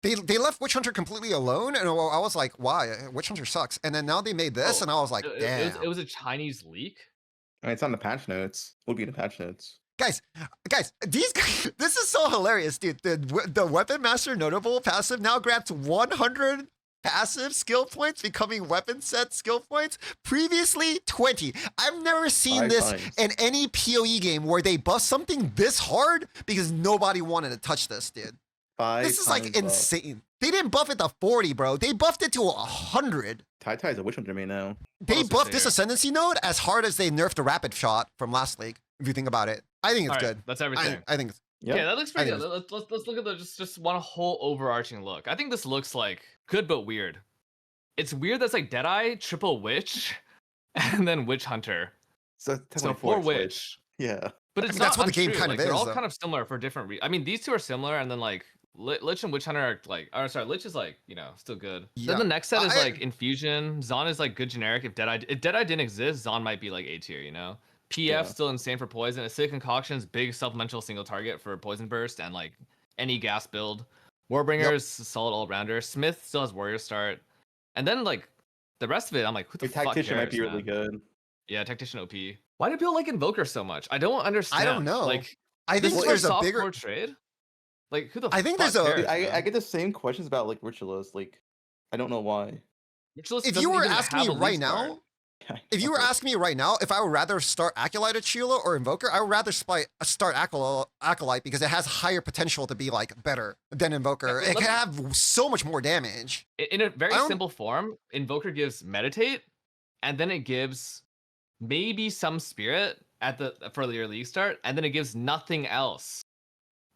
They left Witchhunter completely alone, and I was like, why? Witchhunter sucks. And then now they made this, and I was like, damn. It was a Chinese leak. I mean, it's on the patch notes. Would be in the patch notes. Guys, these this is so hilarious, dude. The Weapon Master Notable passive now grants 100 passive skill points becoming weapon set skill points. Previously, 20. I've never seen 5 this times. in any PoE game where they buff something this hard because nobody wanted to touch this, dude. 5 This is like times buff. insane. They didn't buff it to 40, bro. They buffed it to 100. Tai is a Witchhunter main now. They else is buffed this there? Ascendancy node as hard as they nerfed the rapid shot from last league. If you think about it, I think it's All right, good. that's everything. I think it's Yep. Yeah, that looks pretty I good. think Let's look at the just one whole overarching look. I think this looks like good but weird. It's weird that's like Deadeye, triple Witch, and then Witchhunter. So, So technically 4 Witch. Witch. Yeah. But it's mean, not that's what the game untrue, kind like, of they're is, all though. kind of similar for different reasons. I mean, these two are similar, and then like Lich and Witchhunter are like, or sorry, Lich is like, you know, still good. Yeah. Then the next set is I- like Infusion. Zon is like good generic. If Deadeye didn't exist, Zon might be like A tier, you know. PF Yeah. still insane for poison. Acidic Concoctions, big supplemental single target for poison burst and like any gas build. Warbringer is a solid all rounder. Smith still has warrior start, and then like the rest of it, I'm like, who the Your fuck Tactician might cares, be really man? good. Yeah, Tactician OP. Why do people like Invoker so much? I don't understand. know. Like, I this think is there's a a soft bigger. core trade. Like, who the I think fuck there's a- cares, Dude, I man? get the same questions about like Ritualist. Like, I don't know why. Ritualist If you doesn't were even asking have me a right lead start. now, if you were asking me right now, if I would rather start Acolyte of Chayula or Invoker, I would rather start Acolyte because it has higher potential to be like better than Invoker. Yeah, It can have so much more damage. In a very I don't- simple form, Invoker gives Meditate, and then it gives maybe some Spirit for your league start, and then it gives nothing else.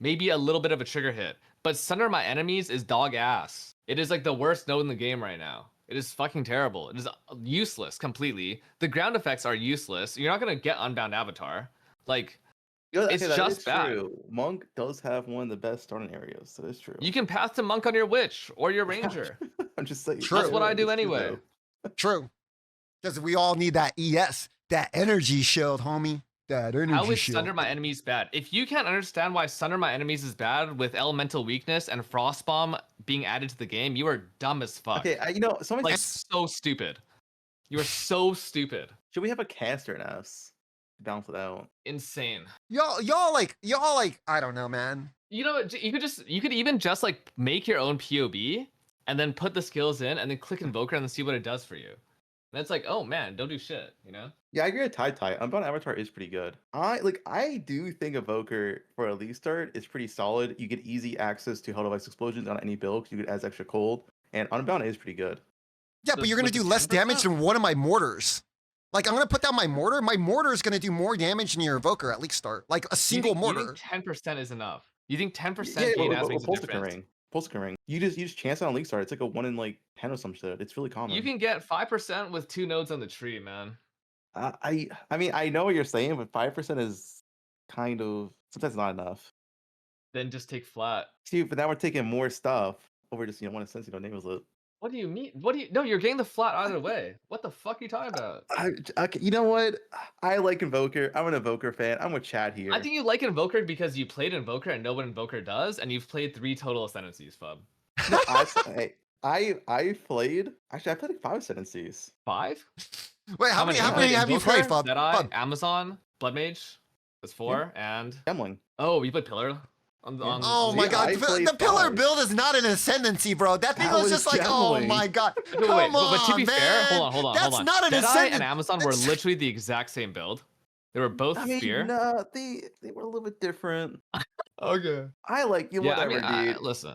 Maybe a little bit of a trigger hit. But Sunder My Enemies is dog ass. It is like the worst node in the game right now. It is fucking terrible. It is useless completely. The ground effects are useless. You're not gonna get Unbound Avatar. Like, it's that just is bad. true. Monk does have one of the best starting areas. That is true. you can path to Monk on your Witch or your Ranger. I'm just saying. True. That's what I do It's true, anyway. though. True. Because we all need that ES, that energy shield, homie. That energy How is shield. Sunder My Enemies bad? If you can't understand why Sunder My Enemies is bad with Elemental Weakness and Frostbomb being added to the game, you are dumb as fuck. Okay, someone Like, so stupid. You are so stupid. should we have a caster in us to balance it out? Insane. Y'all like, I don't know, man. You know, you could even just like make your own POB and then put the skills in and then click Invoker and then see what it does for you. And it's like, oh man, don't do shit, you know? Yeah, I agree with Tai. Unbound Avatar is pretty good. I do think Evoker for a league start is pretty solid. You get easy access to Hell Device Explosions on any build because you get as extra cold. And Unbound is pretty good. Yeah, but you're gonna With the do less 10%? damage than one of my mortars. Like, I'm gonna put down my mortar. My mortar is gonna do more damage than your Evoker at league start. Like a single mortar. You think 10% is enough? You think 10% Yeah, gain but as makes a Pulse difference? Ring. Pulse Ring. You just chance it on league start. It's like a 1 in like 10 or some shit. It's really common. You can get 5% with 2 nodes on the tree, man. I mean, I know what you're saying, but 5% is kind of sometimes not enough. Then just take flat. See, but now we're taking more stuff over just one Ascendancy nameless it. What do you mean? No, you're getting the flat either way. What the fuck are you talking about? Okay, you know what? I like Invoker. I'm an Invoker fan. I'm with Chad here. I think you like Invoker because you played Invoker and know what Invoker does, and you've played 3 total Ascendancies, Fub. No, I played. Actually, I played like 5 Ascendancies. 5? Wait, how many have you played, Fub? Deadeye, Fub. Amazon, Blood Mage. That's 4, and Gemling. oh, you played Pillar. Oh See, my god, I played the pillar 5. build is not an ascendancy, bro. That thing That was was just like, oh Gemling. my god. Wait, Come on, but to be man. fair, hold on. That's not an Deadeye ascendant. and Amazon were That's- literally the exact same build. They were both I mean, spear. no, they were a little bit different. Okay. I like you, Yeah, whatever, I mean, dude. listen,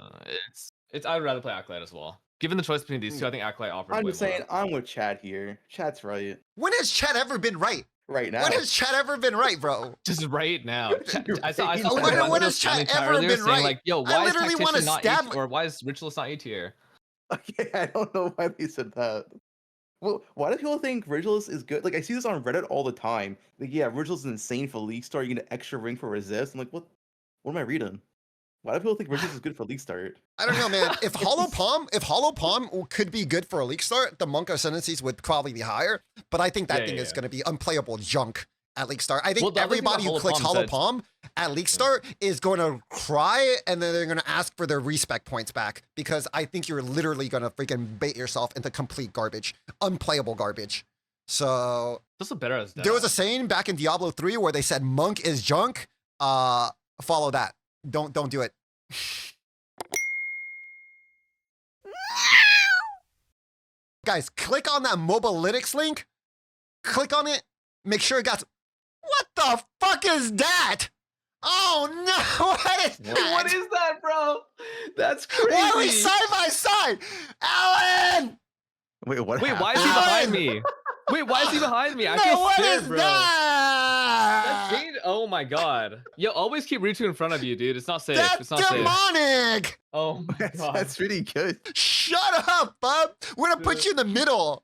it's I'd rather play Acolyte as well. Given the choice between these two, I think Acolyte offers I'm way just saying, more. I'm with Chad here. Chad's right. When has Chad ever been right? Right now. When has Chad ever been right, bro? Just right now. You're I saw right. someone When run has through Chad a chat ever earlier been saying right? like, yo, I why is literally wanna Tactician not stab A my- or why is Ritualist not A tier? Okay, I don't know why they said that. Well, why do people think Ritualist is good? Like, I see this on Reddit all the time. Like, yeah, Ritualist is insane for League Start. You get an extra ring for resist. I'm like, what am I reading? Why do people think Ritualist is good for League Start? I don't know, man. If Hollow Palm could be good for a league start, the Monk Ascendancies would probably be higher. But I think that thing is going to be unplayable junk at league start. I think Well, the other thing about everybody who Hollow clicks Palm is Hollow that Palm at league start is going to cry and then they're going to ask for their respec points back because I think you're literally going to freaking bait yourself into complete garbage, unplayable garbage. So This is better as there was a saying back in Diablo 3 where they said monk is junk. Follow that. Don't do it. guys, click on that Mobalytics link. Click on it. Make sure it got. What the fuck is that? Oh no! What is that? What is that, bro? That's crazy. Why are we side by side? Alan! Wait, what? Wait, why is happened? he behind me? Wait, why is he behind me? I No, can't what see is it, bro. that? That change- Oh my god. Yo, always keep Ruetoo in front of you, dude. It's not safe. That's It's not safe. demonic! Oh my god. That's really good. Shut up, bub! We're gonna put you in the middle.